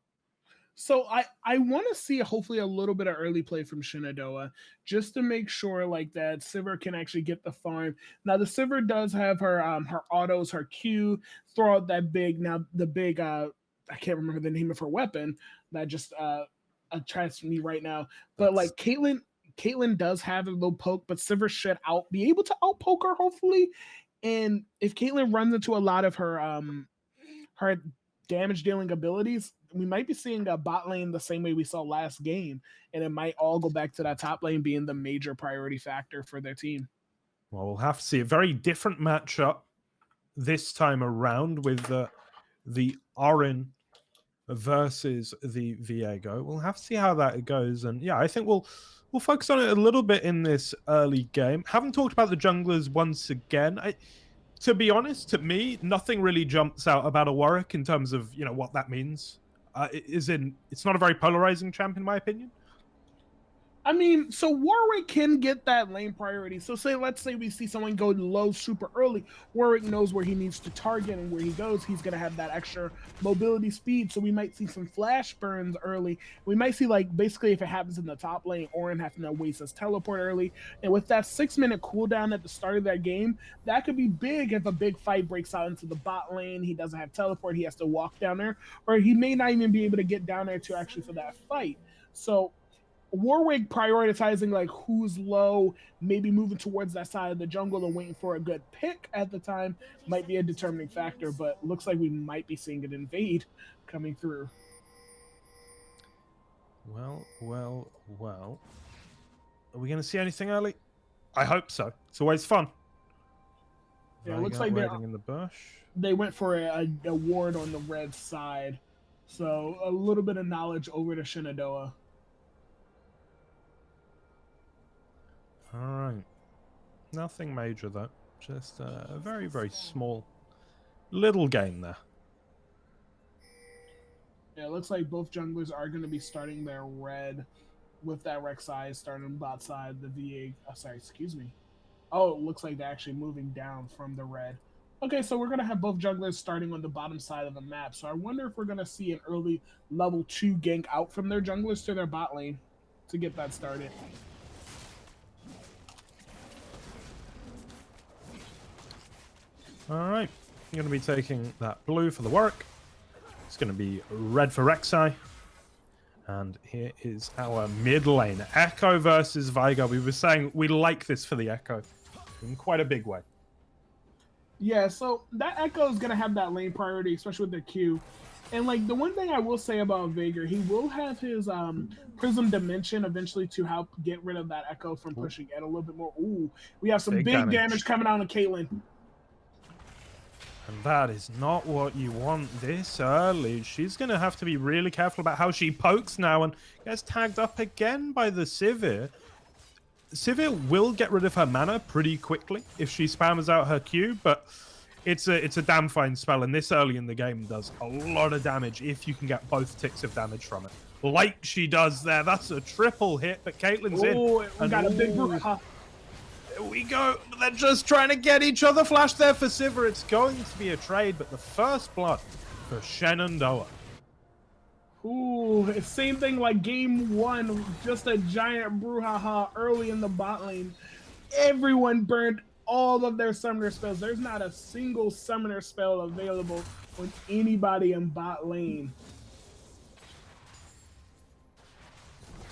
So I want to see hopefully a little bit of early play from Shenandoah just to make sure that Sivir can actually get the farm. Now the Sivir does have her her autos, her Q, throw out that big I can't remember the name of her weapon that just attracts me right now. But Caitlyn does have a little poke, but Sivir should be able to outpoke her hopefully. And if Caitlyn runs into a lot of her her damage dealing abilities, we might be seeing a bot lane the same way we saw last game, and it might all go back to that top lane being the major priority factor for their team. Well, we'll have to see a very different matchup this time around with the Orin versus the Viego. We'll have to see how that goes, and yeah, I think we'll focus on it a little bit in this early game. Haven't talked about the junglers once again. To be honest, to me, nothing really jumps out about a Warwick in terms of what that means. It's not a very polarizing champ in my opinion. I mean, so Warwick can get that lane priority. So let's say we see someone go low super early. Warwick knows where he needs to target, and where he goes, he's going to have that extra mobility speed. So we might see some flash burns early. We might see, like, basically if it happens in the top lane, Orin having to waste his teleport early. And with that 6-minute cooldown at the start of that game, that could be big if a big fight breaks out into the bot lane. He doesn't have teleport. He has to walk down there, or he may not even be able to get down there to actually for that fight. So Warwick prioritizing like who's low, maybe moving towards that side of the jungle and waiting for a good pick at the time might be a determining factor, but looks like we might be seeing an invade coming through. Well. Are we going to see anything early? I hope so. It's always fun. Yeah, it looks like they're in the bush. They went for a ward on the red side, so a little bit of knowledge over to Shenandoah. All right. Nothing major, though. Just a very, very small little game there. Yeah, it looks like both junglers are going to be starting their red with that Rek'Sai starting bot side. The VA... Oh, sorry, excuse me. Oh, it looks like they're actually moving down from the red. Okay, so we're going to have both junglers starting on the bottom side of the map. So I wonder if we're going to see an early level 2 gank out from their junglers to their bot lane to get that started. All right, I'm going to be taking that blue for the Warwick. It's going to be red for Rek'Sai. And here is our mid lane. Echo versus Viego. We were saying we like this for the Echo in quite a big way. Yeah, so that Echo is going to have that lane priority, especially with the Q. And like the one thing I will say about Veigar, he will have his Prism Dimension eventually to help get rid of that Echo from pushing it a little bit more. Ooh, we have some big damage coming out of Caitlyn. And that is not what you want this early. She's going to have to be really careful about how she pokes now and gets tagged up again by the Sivir. Sivir will get rid of her mana pretty quickly if she spams out her Q, but it's a damn fine spell, and this early in the game does a lot of damage if you can get both ticks of damage from it. Like she does there. That's a triple hit, but Caitlyn's in. We got a big Bruja. Here we go. They're just trying to get each other. Flash there for Sivir. It's going to be a trade, but the first blood for Shenandoah. Ooh, same thing like game 1. Just a giant brouhaha early in the bot lane. Everyone burned all of their summoner spells. There's not a single summoner spell available with anybody in bot lane.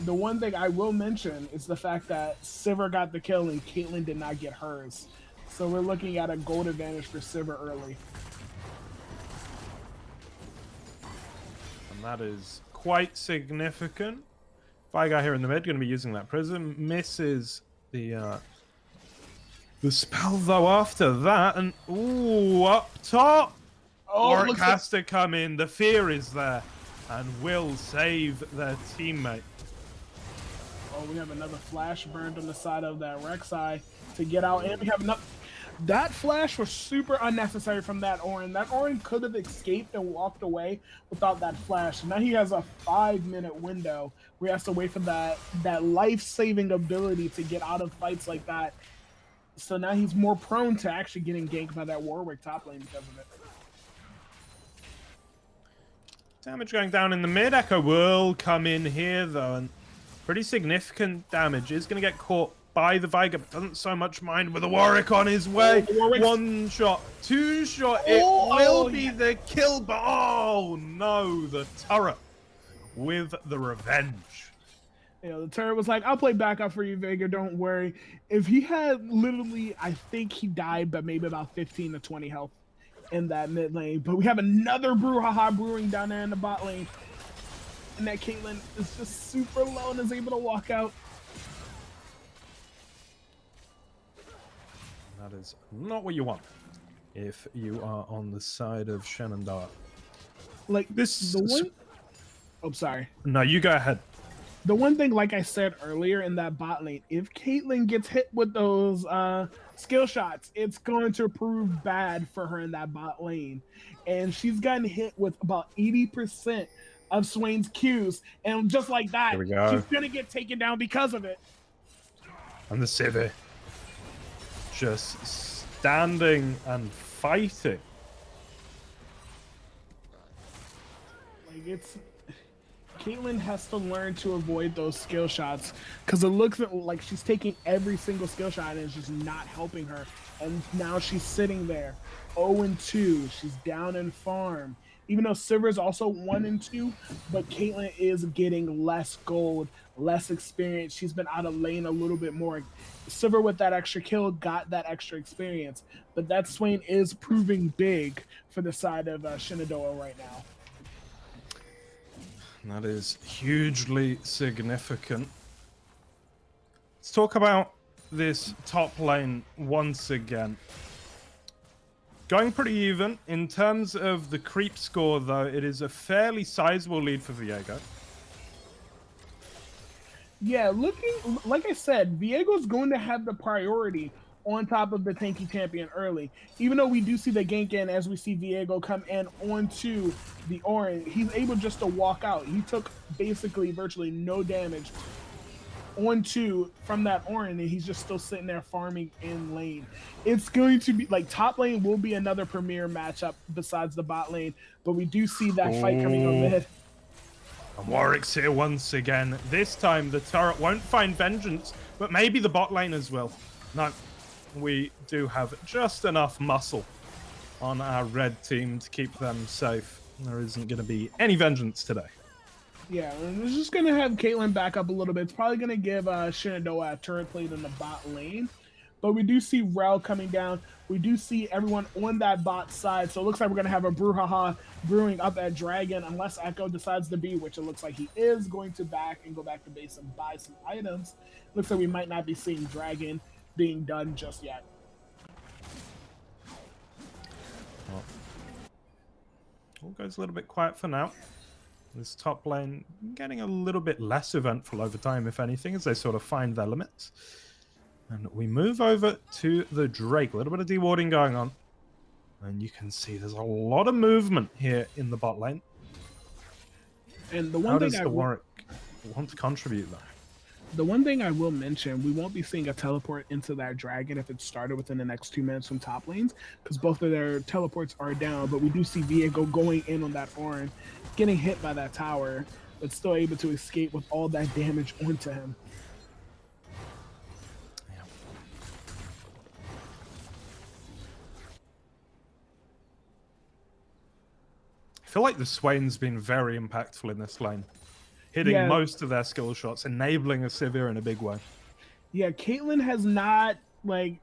The one thing I will mention is the fact that Sivir got the kill and Caitlyn did not get hers. So we're looking at a gold advantage for Sivir early. And that is quite significant. Viego here in the mid, going to be using that Prism. Misses the spell, though, after that. And, ooh, up top! Warwick has to come in. The fear is there. And will save their teammate. Oh, we have another flash burned on the side of that Rek'Sai to get out. And we have another... That flash was super unnecessary from that Orin. That Orin could have escaped and walked away without that flash. Now he has a 5-minute window where he has to wait for that life-saving ability to get out of fights like that. So now he's more prone to actually getting ganked by that Warwick top lane because of it. Damage going down in the mid. Echo will come in here, though, and pretty significant damage. Is going to get caught by the Viego, but doesn't so much mind with a Warwick on his way. One shot, 2 shot. It will be the kill, but oh no, the turret with the revenge. You know, the turret was like, I'll play backup for you, Veigar, don't worry. If he had literally, I think he died, but maybe about 15 to 20 health in that mid lane. But we have another brouhaha brewing down there in the bot lane. and that Caitlyn is just super low and is able to walk out. That is not what you want if you are on the side of Shenandoah. Like this. The one. Oh, sorry. No, you go ahead. The one thing, like I said earlier in that bot lane, if Caitlyn gets hit with those skill shots, it's going to prove bad for her in that bot lane. And she's gotten hit with about 80% of Swain's Qs. And just like that, Here we go. she's going to get taken down because of it. And the Civi just standing and fighting. Like, it's... Caitlyn has to learn to avoid those skill shots because it looks like she's taking every single skill shot and it's just not helping her. And now she's sitting there 0-2. She's down in farm. Even though Silver is also 1-2, but Caitlyn is getting less gold, less experience. She's been out of lane a little bit more. Silver with that extra kill got that extra experience, but that Swain is proving big for the side of Shenandoah right now. That is hugely significant. Let's talk about this top lane once again. Going pretty even. In terms of the creep score, though, it is a fairly sizable lead for Viego. Yeah, looking, like I said, Viego's going to have the priority on top of the tanky champion early. Even though we do see the gank in as we see Viego come in onto the Orin, he's able just to walk out. He took basically virtually no damage onto from that Orin, and he's just still sitting there farming in lane. It's going to be like top lane will be another premier matchup besides the bot lane, but we do see that fight coming on mid. And Warwick's here once again. This time the turret won't find vengeance, but maybe the bot lane as well. No, we do have just enough muscle on our red team to keep them safe. There isn't going to be any vengeance today. Yeah, and it's just going to have Caitlyn back up a little bit. It's probably going to give Shenandoah a turret plate in the bot lane. But we do see Rel coming down. We do see everyone on that bot side. So it looks like we're going to have a brouhaha brewing up at Dragon unless Echo decides to be, which it looks like he is going to back and go back to base and buy some items. Looks like we might not be seeing Dragon being done just yet. Well, all goes a little bit quiet for now. This top lane getting a little bit less eventful over time, if anything, as they sort of find their limits. And we move over to the Drake. A little bit of dewarding going on. And you can see there's a lot of movement here in the bot lane. And the one How thing does the Warwick want to contribute, though? The one thing I will mention, we won't be seeing a teleport into that Dragon if it started within the next 2 minutes from top lanes, because both of their teleports are down, but we do see Viego going in on that Orin, getting hit by that tower, but still able to escape with all that damage onto him. Yeah. I feel like the Swain's been very impactful in this lane. Hitting most of their skill shots, enabling a Sivir in a big way. Yeah, Caitlyn has not, like,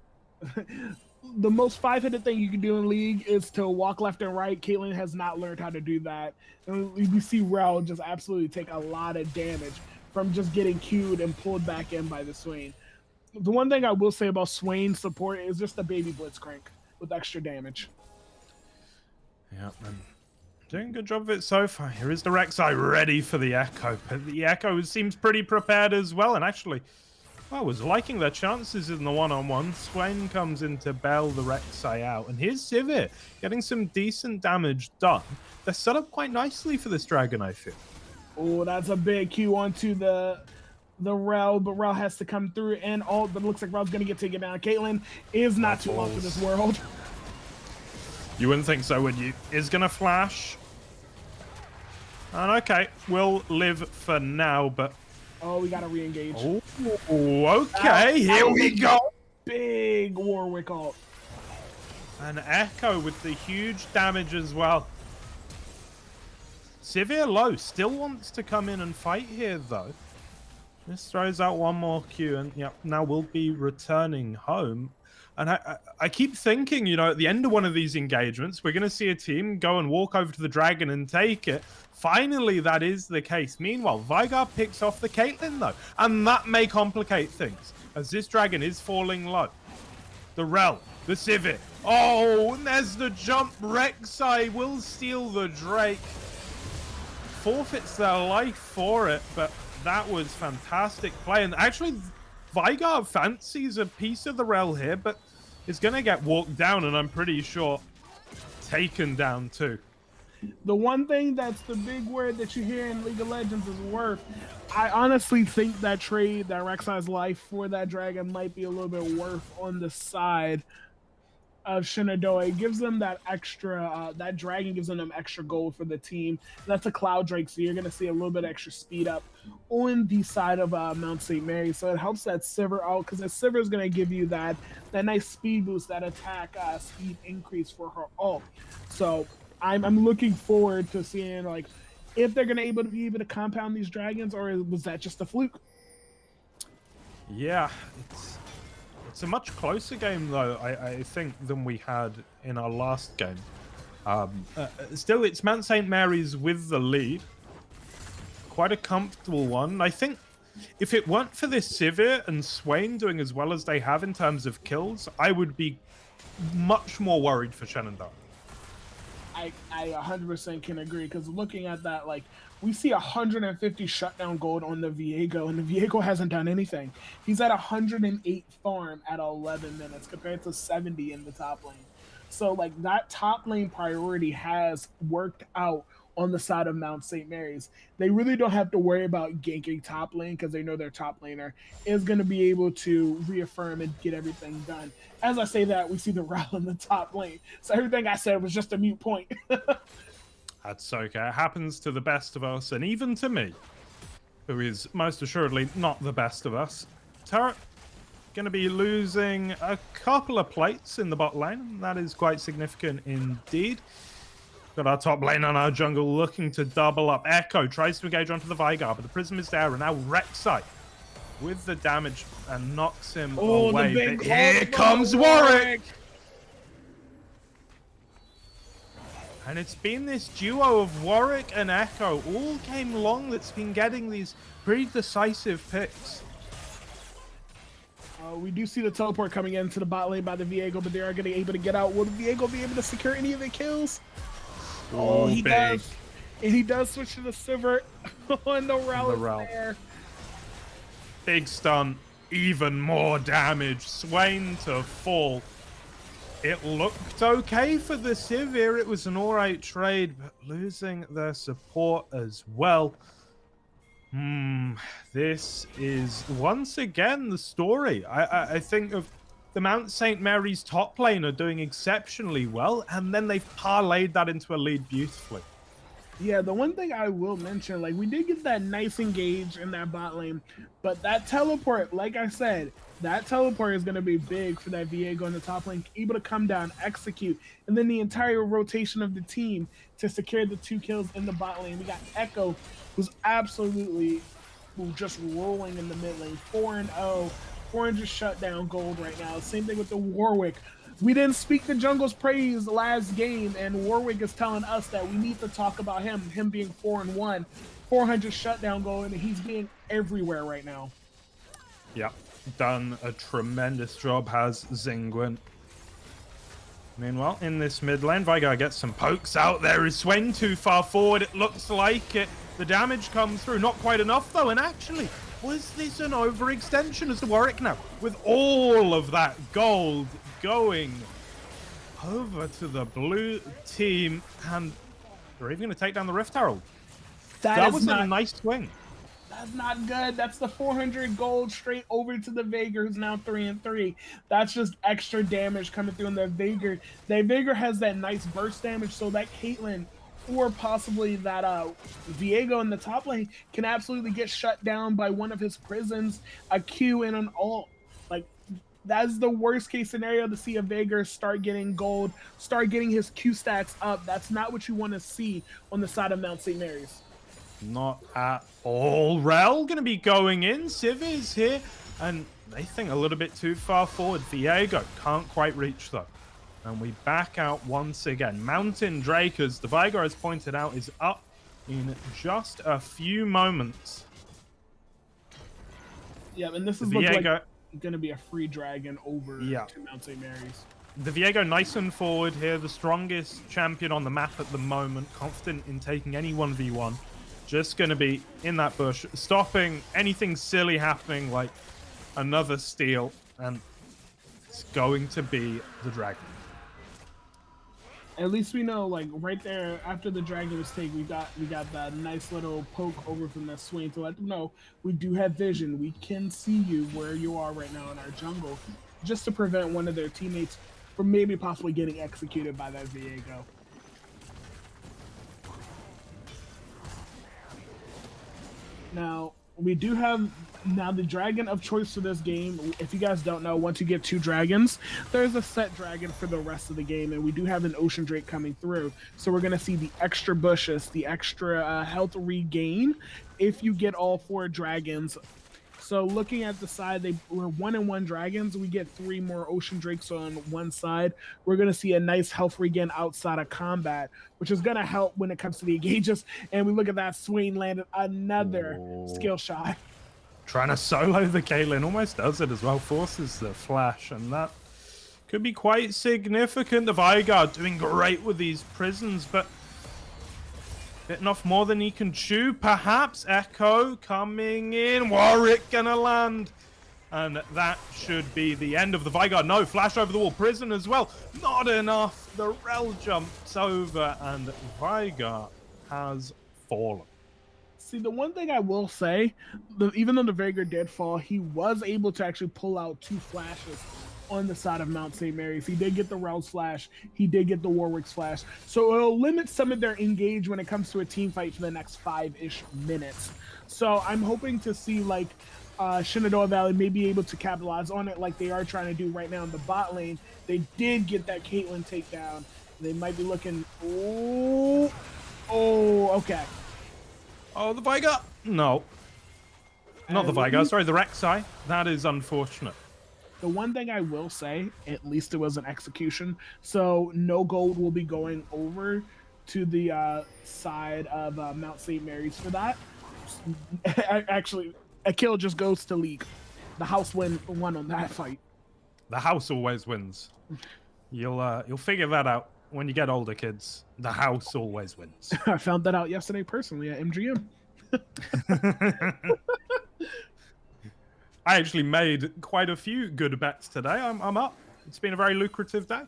the most 5-headed thing you can do in League is to walk left and right. Caitlyn has not learned how to do that. And we see Rel just absolutely take a lot of damage from just getting queued and pulled back in by the Swain. The one thing I will say about Swain's support is just the baby Blitzcrank with extra damage. Yeah, and doing a good job of it so far. Here is the Rek'Sai ready for the Echo, but the Echo seems pretty prepared as well. And actually, I was liking their chances in the one-on-one. Swain comes in to bail the Rek'Sai out, and here's Sivir getting some decent damage done. They're set up quite nicely for this Dragon, I feel. Oh, that's a big Q onto the Rel, but Rel has to come through, and but it looks like Rel's gonna get taken down. Caitlyn is not too long for this world. You wouldn't think so, would you? Is gonna flash. And okay, we'll live for now, but... Oh, we gotta re-engage. Oh, okay, here we go. Big Warwick ult. An Echo with the huge damage as well. Sivir low, still wants to come in and fight here, though. This throws out one more Q, and yep, now we'll be returning home. And I keep thinking, you know, at the end of one of these engagements, we're going to see a team go and walk over to the Dragon and take it. Finally, that is the case. Meanwhile, Vigar picks off the Caitlyn, though. And that may complicate things, as this Dragon is falling low. The Rel, the Sivir. Oh, and there's the jump. Rek'Sai will steal the Drake. Forfeits their life for it, but that was fantastic play. And actually, Vigar fancies a piece of the Rel here, but is going to get walked down, and I'm pretty sure taken down too. The one thing that's the big word that you hear in League of Legends is worth. I honestly think that trade, that Rek'Sai's life for that Dragon might be a little bit worth on the side of Shenandoah. It gives them that extra, that Dragon gives them extra gold for the team. That's a Cloud Drake, so you're going to see a little bit extra speed up on the side of Mount St. Mary. So it helps that Sivir out, because that Sivir is going to give you that nice speed boost, that attack speed increase for her ult. So I'm looking forward to seeing like if they're going to be able to compound these Dragons, or was that just a fluke? Yeah, it's a much closer game, though, I think, than we had in our last game. Still, it's Mount St. Mary's with the lead. Quite a comfortable one. I think if it weren't for this Sivir and Swain doing as well as they have in terms of kills, I would be much more worried for Shenandoah. I 100% can agree, because looking at that, like, we see 150 shutdown gold on the Viego, and the Viego hasn't done anything. He's at 108 farm at 11 minutes compared to 70 in the top lane. So, like, that top lane priority has worked out on the side of Mount St. Mary's. They really don't have to worry about ganking top lane, because they know their top laner is going to be able to reaffirm and get everything done. As I say that, we see the Rel in the top lane. So everything I said was just a mute point. That's okay. It happens to the best of us, and even to me, who is most assuredly not the best of us. Turret going to be losing a couple of plates in the bot lane. That is quite significant indeed. Got our top lane and our jungle looking to double up. Echo tries to engage onto the Vigar, but the Prism is there, and now Rek'Sai with the damage and knocks him away. But here comes Warwick! And it's been this duo of Warwick and Echo all game long that's been getting these pretty decisive picks. We do see the teleport coming into the bot lane by the Viego, but they are going to be able to get out. Will the Viego be able to secure any of the kills? Oh, he does. And he does switch to the Sivir on the Rel. There. Big stun, even more damage. Swain to fall. It looked okay for the Sivir. It was an alright trade, but losing their support as well. This is once again the story. I think of the Mount St. Mary's top lane are doing exceptionally well, and then they've parlayed that into a lead beautifully. Yeah, the one thing I will mention, like, we did get that nice engage in that bot lane, but that teleport, like I said, that teleport is going to be big for that Viego in the top lane, able to come down, execute, and then the entire rotation of the team to secure the 2 kills in the bot lane. We got Echo, who's absolutely just rolling in the mid lane, 4-0, 400 shutdown gold right now. Same thing with the Warwick. We didn't speak the jungle's praise last game, and Warwick is telling us that we need to talk about him being 4-1, 400 shutdown gold, and he's being everywhere right now. Yeah, done a tremendous job, has Zingwin. Meanwhile, in this mid lane, Vigar gets some pokes out. There is Swain too far forward. It looks like it. The damage comes through. Not quite enough, though. And actually, was this an overextension as the Warwick now? With all of that gold going over to the blue team. And they're even going to take down the Rift Herald. That was a nice swing. That's not good. That's the 400 gold straight over to the Veigar, who's now 3-3. That's just extra damage coming through on the Veigar. That Veigar has that nice burst damage, so that Caitlyn or possibly that Viego in the top lane can absolutely get shut down by one of his prisons, a Q, and an ult. Like, that's the worst case scenario, to see a Veigar start getting gold, start getting his Q stats up. That's not what you want to see on the side of Mount St. Mary's. Not at all. Rel going to be going in. Civ is here. And they think a little bit too far forward. Viego can't quite reach though. And we back out once again. Mountain Drake, as the Viego has pointed out, is up in just a few moments. Yeah, and this is like going to be a free dragon over to Mount St. Mary's. The Viego nice and forward here, the strongest champion on the map at the moment, confident in taking any 1v1. Just going to be in that bush, stopping anything silly happening like another steal, and it's going to be the dragon. At least we know, like, right there after the dragon was taken, we got that nice little poke over from that Swain to let them know we do have vision. We can see you where you are right now in our jungle, just to prevent one of their teammates from maybe possibly getting executed by that Viego. Now, we do have the dragon of choice for this game. If you guys don't know, once you get 2 dragons, there's a set dragon for the rest of the game, and we do have an Ocean Drake coming through. So we're going to see the extra bushes, the extra health regain if you get all 4 dragons. So looking at the side, we're 1-1 dragons. We get 3 more Ocean Drakes on one side. We're going to see a nice health regain outside of combat, which is going to help when it comes to the engages. And we look at that, Swain landed another skill shot. Trying to solo the Caitlyn, almost does it as well, forces the flash, and that could be quite significant. The Vigard doing great with these prisons, but bitten off more than he can chew, perhaps. Echo coming in, Warwick gonna land, and that should be the end of the Vigard. No, flash over the wall, prison as well, not enough. The Rel jumps over, and Vigard has fallen. See, the one thing I will say, even though the Veigar did fall, he was able to actually pull out 2 flashes on the side of Mount St. Mary's. He did get the Rel's flash. He did get the Warwick's flash. So it'll limit some of their engage when it comes to a team fight for the next 5-ish minutes. So I'm hoping to see, like, Shenandoah Valley may be able to capitalize on it like they are trying to do right now in the bot lane. They did get that Caitlyn takedown. They might be looking... Oh, okay. Oh, the Vigar! No. Not the Vigar, sorry, the Rek'Sai. That is unfortunate. The one thing I will say, at least it was an execution, so no gold will be going over to the side of Mount St. Mary's for that. Actually, a kill just goes to League. The house won on that fight. The house always wins. You'll figure that out when you get older, kids. The house always wins. I found that out yesterday personally at MGM. I actually made quite a few good bets today. I'm up. It's been a very lucrative day.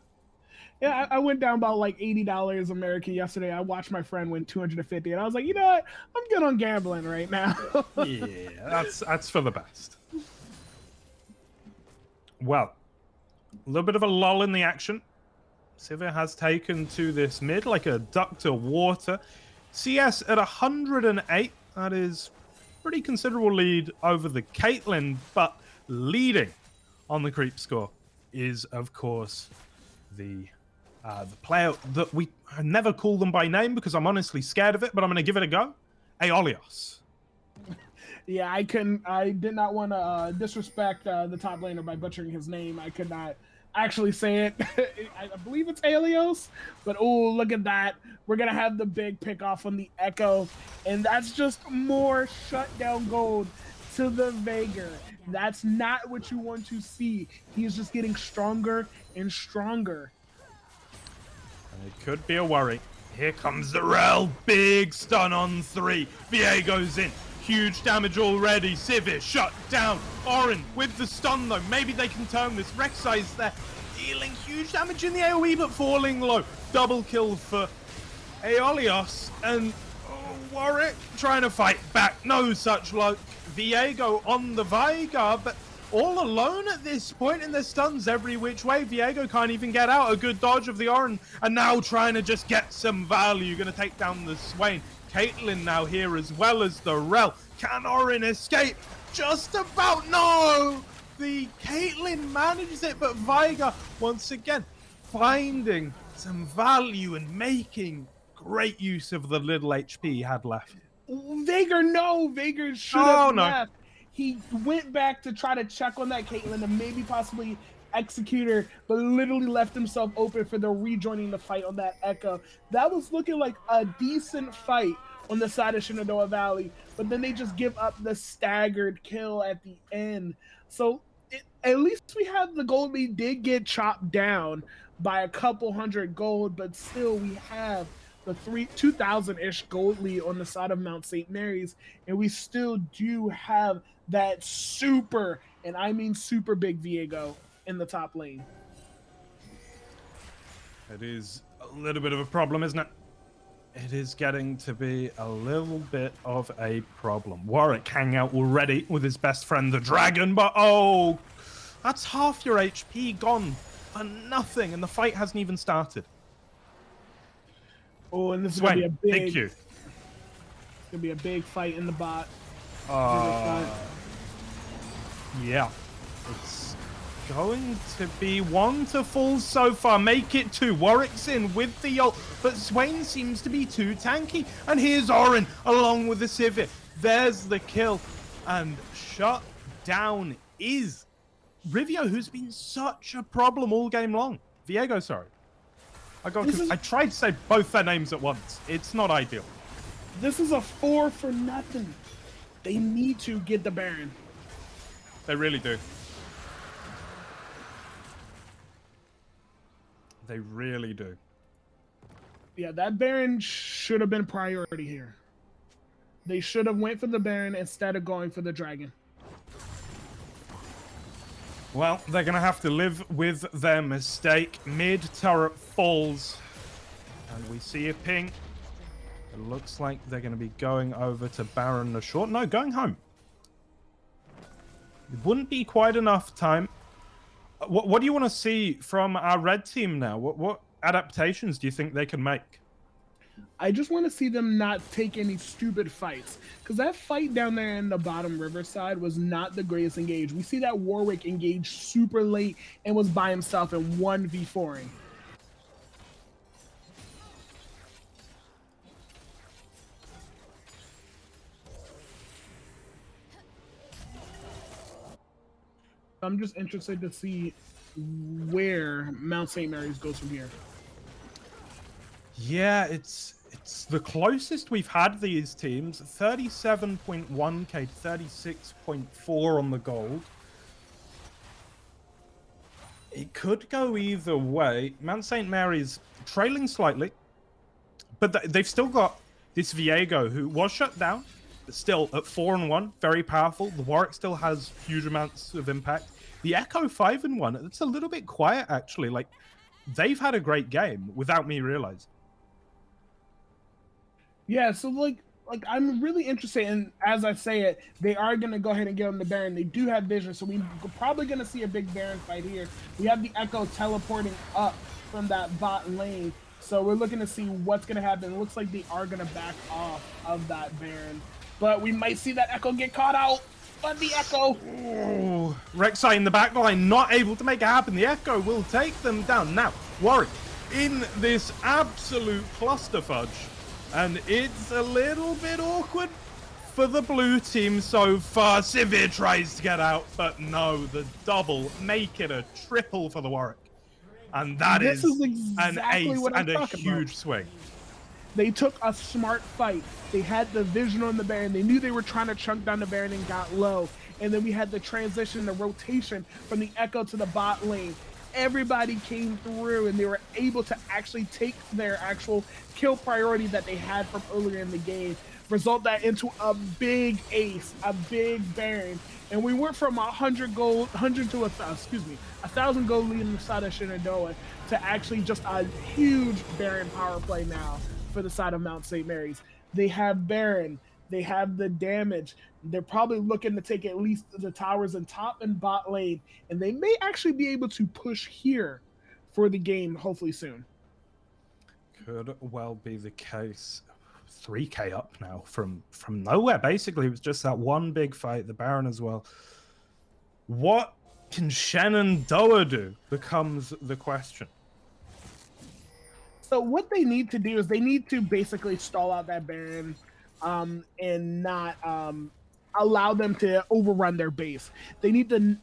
Yeah, I went down about like $80 American yesterday. I watched my friend win $250, and I was like, you know what? I'm good on gambling right now. Yeah, that's for the best. Well, a little bit of a lull in the action. Sivir has taken to this mid like a duck to water. CS at 108. That is pretty considerable lead over the Caitlyn, but leading on the creep score is, of course, the player that I never call them by name because I'm honestly scared of it, but I'm going to give it a go. Aeolios. Yeah, I did not want to disrespect the top laner by butchering his name. I could not actually say it. I believe it's Aeolios, but oh, look at that. We're going to have the big pick off on the Echo, and that's just more shutdown gold to the Veigar. That's not what you want to see. He is just getting stronger and stronger. And it could be a worry. Here comes the Rel. Big stun on 3. Viego's in. Huge damage already. Sivir shut down. Orin with the stun though. Maybe they can turn this. Rek'Sai is there. Dealing huge damage in the AoE but falling low. Double kill for Aeolios. And Warwick trying to fight back. No such luck. Viego on the Veigar, but all alone at this point, and there's stuns every which way. Viego can't even get out. A good dodge of the Orin, and now trying to just get some value. Gonna take down the Swain. Caitlyn now here as well as the Rel. Can Orin escape? Just about. No! The Caitlyn manages it, but Veigar once again finding some value and making great use of the little HP he had left. Veigar, no! Veigar should have left. He went back to try to check on that Caitlyn and maybe possibly execute her, but literally left himself open for the rejoining the fight on that Echo. That was looking like a decent fight on the side of Shenandoah Valley, but then they just give up the staggered kill at the end. So at least we have the gold. We did get chopped down by a couple hundred gold, but still we have the 2,000-ish gold lead on the side of Mount St. Mary's, and we still do have that super, and I mean super big Viego in the top lane. It is a little bit of a problem, isn't it? It is getting to be a little bit of a problem. Warwick hanging out already with his best friend, the Dragon, but oh, that's half your HP gone for nothing, and the fight hasn't even started. Oh, and this is going to be a big... Thank you. It's going to be a big fight in the bot. Yeah. It's going to be 1 to fall so far. Make it 2. Warwick's in with the ult, but Swain seems to be too tanky. And here's Orin along with the Sivir. There's the kill. And shut down is Rivio, who's been such a problem all game long. Viego, sorry. I tried to say both their names at once. It's not ideal. This is a 4 for nothing. They need to get the Baron. They really do. They really do. Yeah, that Baron should have been priority here. They should have went for the Baron instead of going for the Dragon. Well, they're going to have to live with their mistake. Mid turret falls. And we see a ping. It looks like they're going to be going over to Baron the Short. No, going home. It wouldn't be quite enough time. What do you want to see from our red team now? What adaptations do you think they can make? I just want to see them not take any stupid fights. Because that fight down there in the bottom riverside was not the greatest engage. We see that Warwick engaged super late and was by himself in 1v4ing. I'm just interested to see where Mount St. Mary's goes from here. Yeah, it's the closest we've had these teams. 37.1k, 36.4 on the gold. It could go either way. Mount St. Mary's trailing slightly, but they've still got this Viego who was shut down. Still at 4-1, very powerful. The Warwick still has huge amounts of impact. The Echo 5-1, it's a little bit quiet actually. Like, they've had a great game without me realizing. Yeah, so like I'm really interested in, as I say it, they are going to go ahead and get on the Baron. They do have vision, so we're probably going to see a big Baron fight here. We have the Echo teleporting up from that bot lane, so we're looking to see what's going to happen. It looks like they are going to back off of that Baron, but we might see that Echo get caught out. But the Echo! Ooh, Rek'Sai in the back line, not able to make it happen. The Echo will take them down. Now, Warwick in this absolute clusterfudge. And it's a little bit awkward for the blue team so far. Sivir tries to get out, but no, the double make it a triple for the Warwick. And that is exactly an ace and a huge swing. They took a smart fight. They had the vision on the Baron. They knew they were trying to chunk down the Baron and got low. And then we had the transition, the rotation from the Echo to the bot lane. Everybody came through and they were able to actually take their actual kill priority that they had from earlier in the game, result that into a big ace, a big Baron. And we went from 100 gold, 100 to 1,000 gold lead in the side of Shenandoah to actually just a huge Baron power play now for the side of Mount St. Mary's. They have Baron, they have the damage. They're probably looking to take at least the towers in top and bot lane, and they may actually be able to push here for the game hopefully soon. Could well be the case. 3k up now from nowhere. Basically, it was just that one big fight, the Baron as well. What can Shenandoah do becomes the question. So what they need to do is they need to basically stall out that Baron and not allow them to overrun their base. They need to,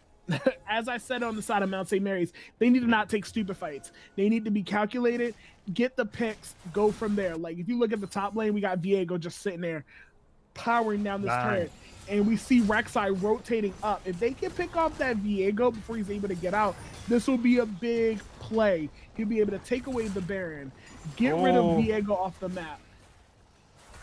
as I said on the side of Mount St. Mary's, they need to not take stupid fights. They need to be calculated, get the picks, go from there. Like if you look at the top lane, we got Viego just sitting there powering down this turret. And we see Rek'Sai rotating up. If they can pick off that Viego before he's able to get out, this will be a big play. He'll be able to take away the Baron, get rid of Viego off the map.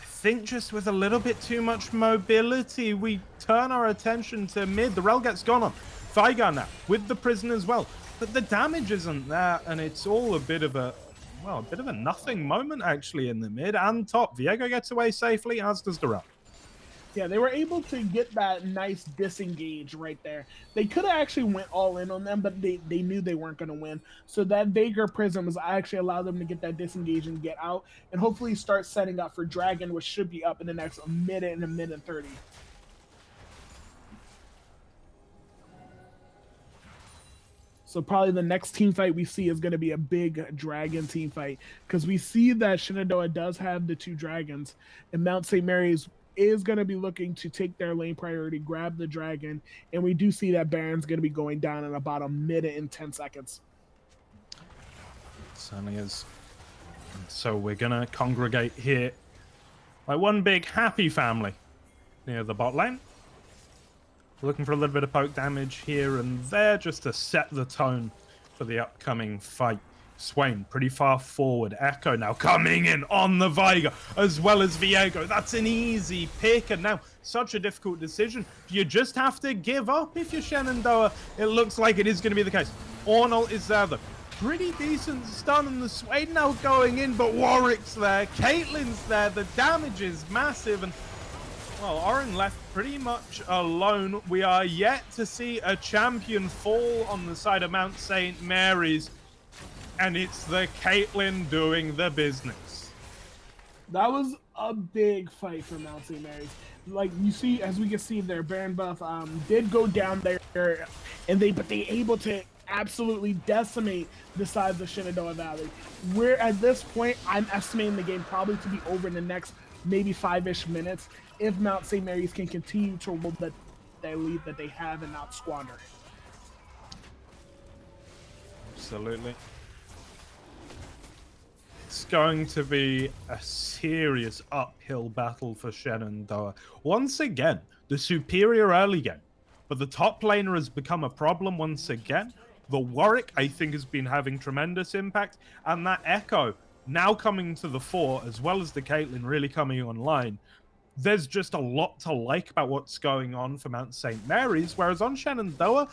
I think just with a little bit too much mobility, we turn our attention to mid. The Rel gets gone on. Vigar now, with the prison as well. But the damage isn't there, and it's all a bit of a nothing moment, actually, in the mid and top. Viego gets away safely, as does the Rel. Yeah, they were able to get that nice disengage right there. They could have actually went all in on them, but they knew they weren't going to win. So that Vagar Prism was actually allowed them to get that disengage and get out, and hopefully start setting up for Dragon, which should be up in the next minute and a minute 30. So probably the next team fight we see is going to be a big Dragon team fight, because we see that Shenandoah does have the 2 Dragons, and Mount St. Mary's is going to be looking to take their lane priority, grab the Dragon, and we do see that Baron's going to be going down in about a minute and 10 seconds. Certainly is. And so we're going to congregate here like one big happy family near the bot lane. Looking for a little bit of poke damage here and there just to set the tone for the upcoming fight. Swain pretty far forward. Echo now coming in on the Vigar as well as Viego. That's an easy pick, and now such a difficult decision. You just have to give up if you're Shenandoah. It looks like it is going to be the case. Ornal is there though. Pretty decent stun, and the Swain now going in, but Warwick's there. Caitlyn's there. The damage is massive, and well, Oren left pretty much alone. We are yet to see a champion fall on the side of Mount St. Mary's. And it's the Caitlyn doing the business. That was a big fight for Mount St. Mary's. Like you see, as we can see there, Baron Buff did go down there, and they able to absolutely decimate the side of the Shenandoah Valley. We're at this point, I'm estimating the game probably to be over in the next maybe 5-ish minutes if Mount St. Mary's can continue to hold that lead that they have and not squander it. Absolutely. It's going to be a serious uphill battle for Shenandoah. Once again, the superior early game, but the top laner has become a problem once again. The Warwick, I think, has been having tremendous impact, and that Echo now coming to the fore, as well as the Caitlyn really coming online. There's just a lot to like about what's going on for Mount St. Mary's, whereas on Shenandoah,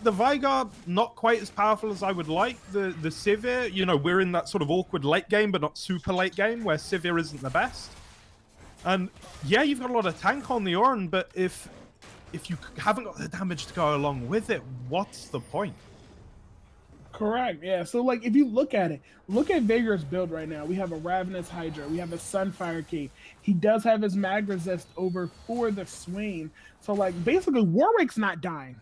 the Vigar, not quite as powerful as I would like. The Sivir, you know, we're in that sort of awkward late game, but not super late game, where Sivir isn't the best. And yeah, you've got a lot of tank on the Ornn, but if you haven't got the damage to go along with it, what's the point? Correct, yeah. So, like, if you look at it, look at Vagar's build right now. We have a Ravenous Hydra. We have a Sunfire Cape. He does have his Mag Resist over for the Swain. So, like, basically, Warwick's not dying.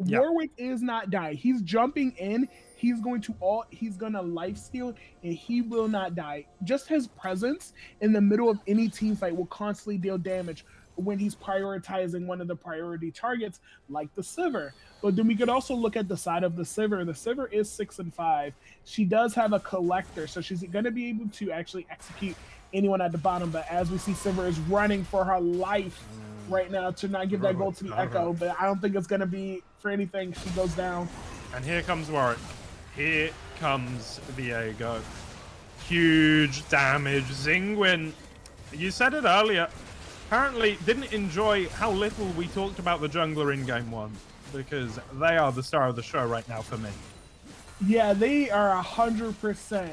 Yep. Warwick is not dying. He's jumping in. He's gonna lifesteal, and he will not die. Just his presence in the middle of any team fight will constantly deal damage when he's prioritizing one of the priority targets, like the Sivir. But then we could also look at the side of the Sivir. The Sivir is 6-5. She does have a collector, so she's going to be able to actually execute anyone at the bottom. But as we see, Sivir is running for her life right now to not give that gold to the Echo. But I don't think it's going to be for anything. She goes down. And here comes Warwick. Here comes Viego. Huge damage. Zingwin, you said it earlier, apparently didn't enjoy how little we talked about the jungler in game one, because they are the star of the show right now for me. Yeah, they are 100%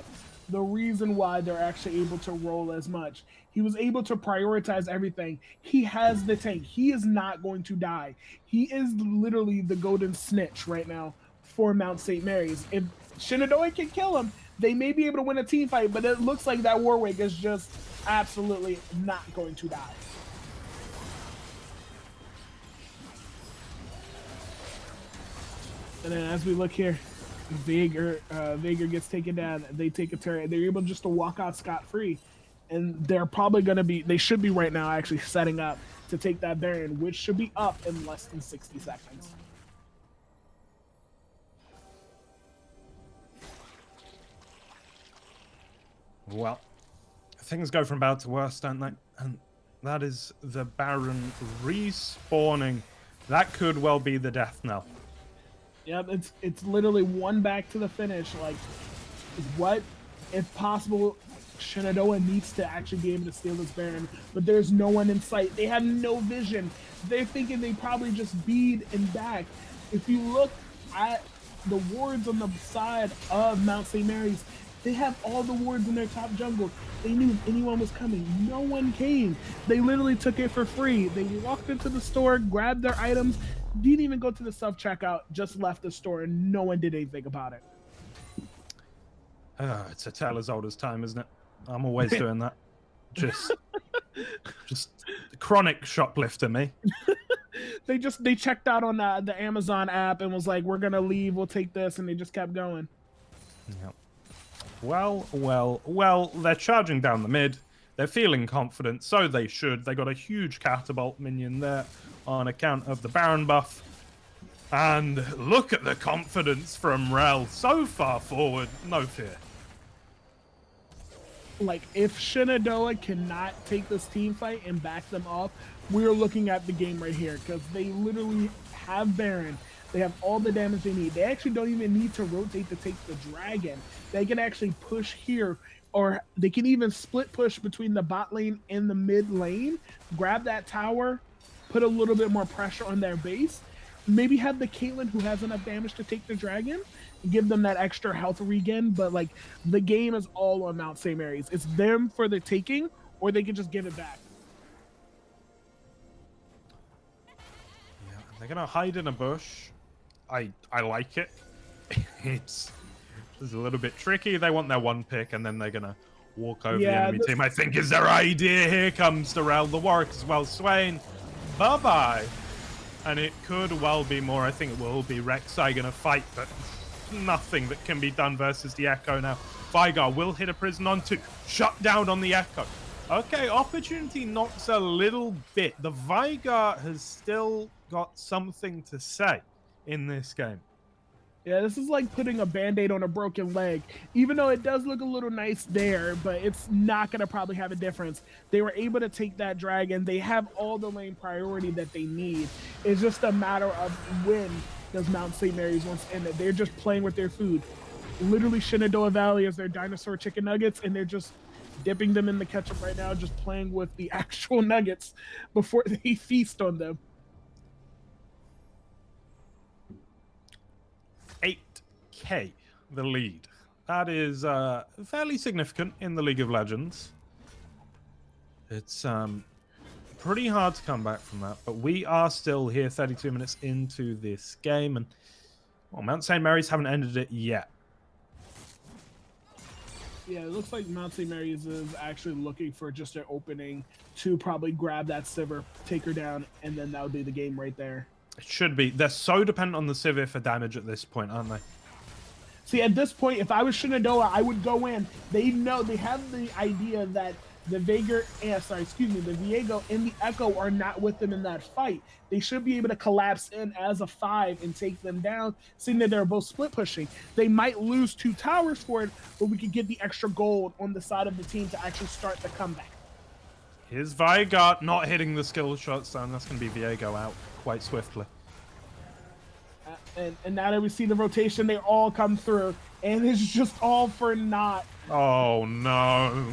the reason why they're actually able to roll as much. He was able to prioritize everything. He has the tank. He is not going to die. He is literally the golden snitch right now for Mount St. Mary's. If Shenandoah can kill him, they may be able to win a team fight, but it looks like that Warwick is just absolutely not going to die. And then as we look here, Vagar gets taken down. They take a turret. They're able just to walk out scot-free. And they're probably going to be, they should be right now actually setting up to take that Baron, which should be up in less than 60 seconds. Well, things go from bad to worse, don't they? And that is the Baron respawning. That could well be the death knell. Yep, it's literally one back to the finish. Like, what, if possible, Shenandoah needs to actually be able to steal this Baron, but there's no one in sight. They have no vision. They're thinking they probably just bead and back. If you look at the wards on the side of Mount St. Mary's, they have all the wards in their top jungle. They knew if anyone was coming. No one came. They literally took it for free. They walked into the store, grabbed their items, didn't even go to the self-checkout, just left the store, and no one did anything about it. It's a tale as old as time, isn't it? I'm always doing that. Just chronic shoplifter me. They checked out on the Amazon app and was like, we're gonna leave, we'll take this, and they just kept going. Yep. Well, they're charging down the mid. They're feeling confident, so they should. They got a huge catapult minion there on account of the Baron buff. And look at the confidence from Rel. So far forward, no fear. Like, if Shenandoah cannot take this team fight and back them up, we're looking at the game right here, because they literally have Baron. They have all the damage they need. They actually don't even need to rotate to take the dragon. They can actually push here, or they can even split push between the bot lane and the mid lane, grab that tower, put a little bit more pressure on their base, maybe have the Caitlyn who has enough damage to take the dragon, give them that extra health regen. But like, the game is all on Mount St. Mary's. It's them for the taking, or they can just give it back. Yeah, they're gonna hide in a bush. I like it. It's a little bit tricky. They want their one pick, and then they're gonna walk over the enemy team. I think is their idea. Here comes the Rel, the Warwick as well. Swain, bye-bye. And it could well be more. I think it will be Rek'Sai gonna fight, but nothing that can be done versus the Echo now. Vigar will hit a prison on two. Shut down on the Echo. Okay, opportunity knocks a little bit. The Vigar has still got something to say in this game. Yeah, this is like putting a Band-Aid on a broken leg. Even though it does look a little nice there, but it's not going to probably have a difference. They were able to take that dragon. They have all the lane priority that they need. It's just a matter of when does Mount St. Mary's once end it. They're just playing with their food. Literally, Shenandoah Valley is their dinosaur chicken nuggets, and they're just dipping them in the ketchup right now, just playing with the actual nuggets before they feast on them. 8K the lead. That is fairly significant in the League of Legends. It's pretty hard to come back from that, but we are still here 32 minutes into this game, and well, Mount St. Mary's haven't ended it yet. Yeah, it looks like Mount St. Mary's is actually looking for just an opening to probably grab that Sivir, take her down, and then that would be the game right there. It should be. They're so dependent on the Sivir for damage at this point, aren't they? See, at this point, if I was Shenandoah, I would go in. They know, they have the idea that the the Viego and the Echo are not with them in that fight. They should be able to collapse in as a 5 and take them down, seeing that they're both split pushing. They might lose 2 towers for it, but we could get the extra gold on the side of the team to actually start the comeback. Here's Viego not hitting the skill shots down. That's going to be Viego out quite swiftly. And now that we see the rotation, they all come through, and it's just all for naught. Oh no.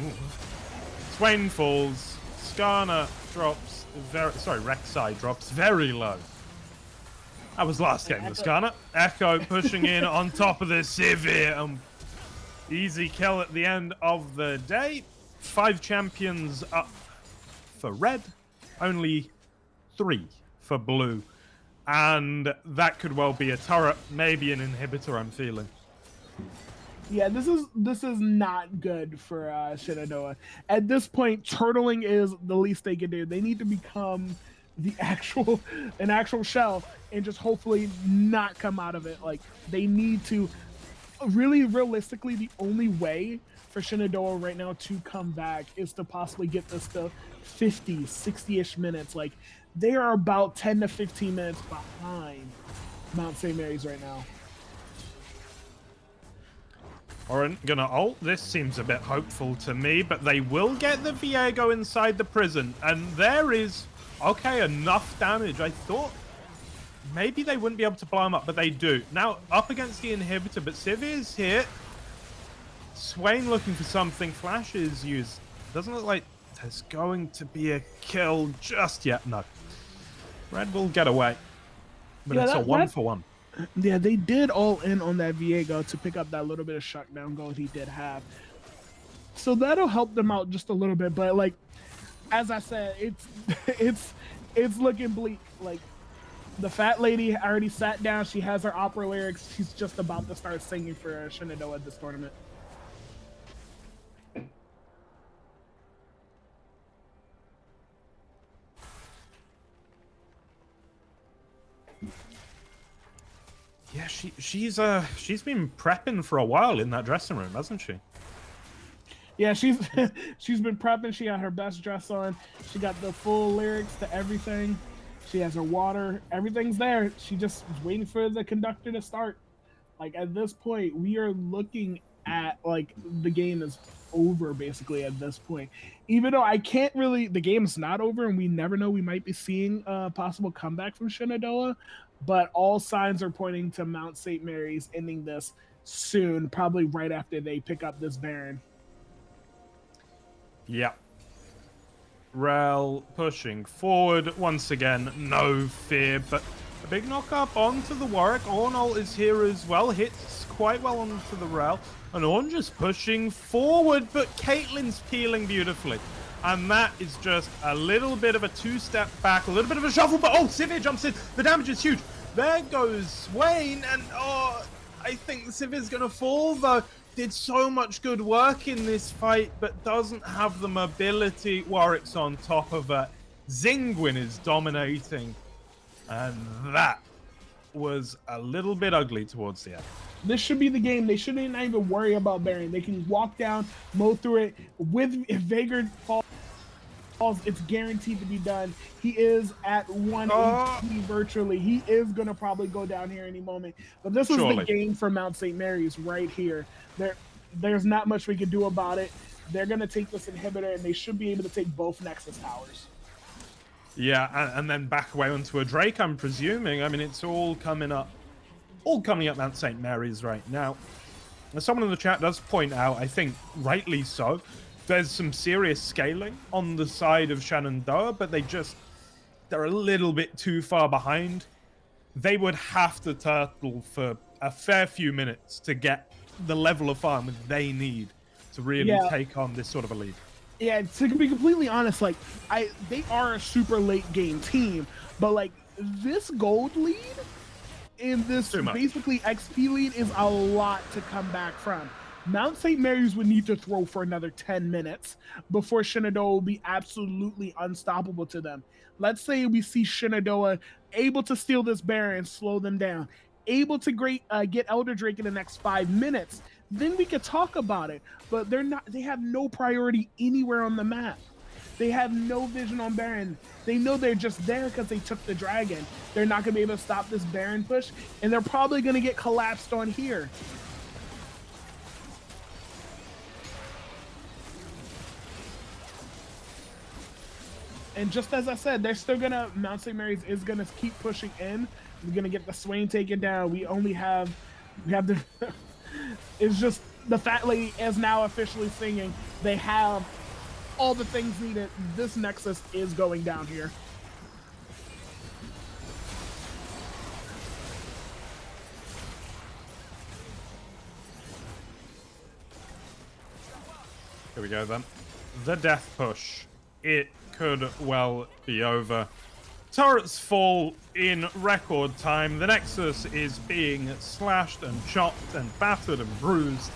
Swain falls. Skarner drops Rek'Sai drops very low. That was last game with Skarner. Echo pushing in on top of the Sivir. Easy kill at the end of the day. 5 champions up for red, only 3 for blue. And that could well be a turret, maybe an inhibitor, I'm feeling. Yeah, this is not good for Shenandoah. At this point, turtling is the least they can do. They need to become an actual shell and just hopefully not come out of it. Like, they need to really realistically, the only way for Shenandoah right now to come back is to possibly get this to 50, 60-ish minutes. Like, they are about 10 to 15 minutes behind Mount St. Mary's right now. Oren gonna ult. This seems a bit hopeful to me, but they will get the Viego inside the prison, and there is, okay, enough damage. I thought maybe they wouldn't be able to blow him up, but they do. Now, up against the inhibitor, but Civ is hit. Swain looking for something. Flash is used. Doesn't look like there's going to be a kill just yet. No. Red will get away, but Yeah, it's a one-for-one. Yeah, they did all in on that Viego to pick up that little bit of shutdown gold he did have. So that'll help them out just a little bit. But like, as I said, it's looking bleak. Like, the fat lady already sat down. She has her opera lyrics. She's just about to start singing for Shenandoah at this tournament. Yeah, she's been prepping for a while in that dressing room, hasn't she? Yeah, she's been prepping. She got her best dress on. She got the full lyrics to everything. She has her water. Everything's there. She just was waiting for the conductor to start. Like, at this point, we are looking at, like, the game is over basically at this point. Even though I can't really, the game's not over and we never know, we might be seeing a possible comeback from Shenandoah, but all signs are pointing to Mount St. Mary's ending this soon, probably right after they pick up this Baron. Yeah. Rel pushing forward once again, no fear, but a big knock up onto the Warwick. Ornol is here as well, hits quite well onto the Rel, and Orn just pushing forward, but Caitlyn's peeling beautifully. And that is just a little bit of a two-step back, a little bit of a shuffle, but oh, Sivir jumps in. The damage is huge. There goes Swain, and oh, I think Sivir's gonna fall though. Did so much good work in this fight, but doesn't have the mobility. Warwick's on top of her. Zingwin is dominating, and that was a little bit ugly towards the end. This should be the game. They shouldn't even worry about Baron. They can walk down, mow through it. If Vagrant falls, it's guaranteed to be done. He is at 1 HP virtually. He is going to probably go down here any moment. But this was the game for Mount St. Mary's right here. There's not much we can do about it. They're going to take this inhibitor, and they should be able to take both Nexus towers. Yeah, and then back away onto a Drake, I'm presuming. I mean, it's all coming up Mount St. Mary's right now. As someone in the chat does point out, I think rightly so, there's some serious scaling on the side of Shenandoah, but they're a little bit too far behind. They would have to turtle for a fair few minutes to get the level of farm they need to really take on this sort of a lead. Yeah, to be completely honest, like, they are a super late game team, but like, this gold lead in this basically XP lead is a lot to come back from. Mount St. Mary's would need to throw for another 10 minutes before Shenandoah will be absolutely unstoppable to them. Let's say we see Shenandoah able to steal this Baron, slow them down, able to get Elder Drake in the next 5 minutes, then we could talk about it. But they're not. They have no priority anywhere on the map. They have no vision on Baron. They know they're just there because they took the dragon. They're not going to be able to stop this Baron push, and they're probably going to get collapsed on here. And just as I said, they're still gonna, Mount St. Mary's is gonna keep pushing in. We're gonna get the Swain taken down. We have the, it's just, the fat lady is now officially singing. They have all the things needed. This Nexus is going down here. Here we go then. The death push. It could well be over. Turrets fall in record time. The Nexus is being slashed and chopped and battered and bruised.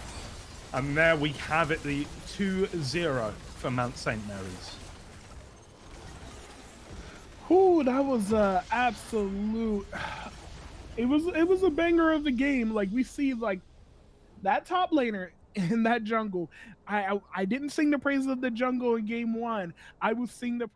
And there we have it, the 2-0 for Mount St. Mary's. Ooh, that was absolute. It was a banger of the game. Like, we see, like, that top laner in that jungle, I didn't sing the praises of the jungle in game 1. I will sing the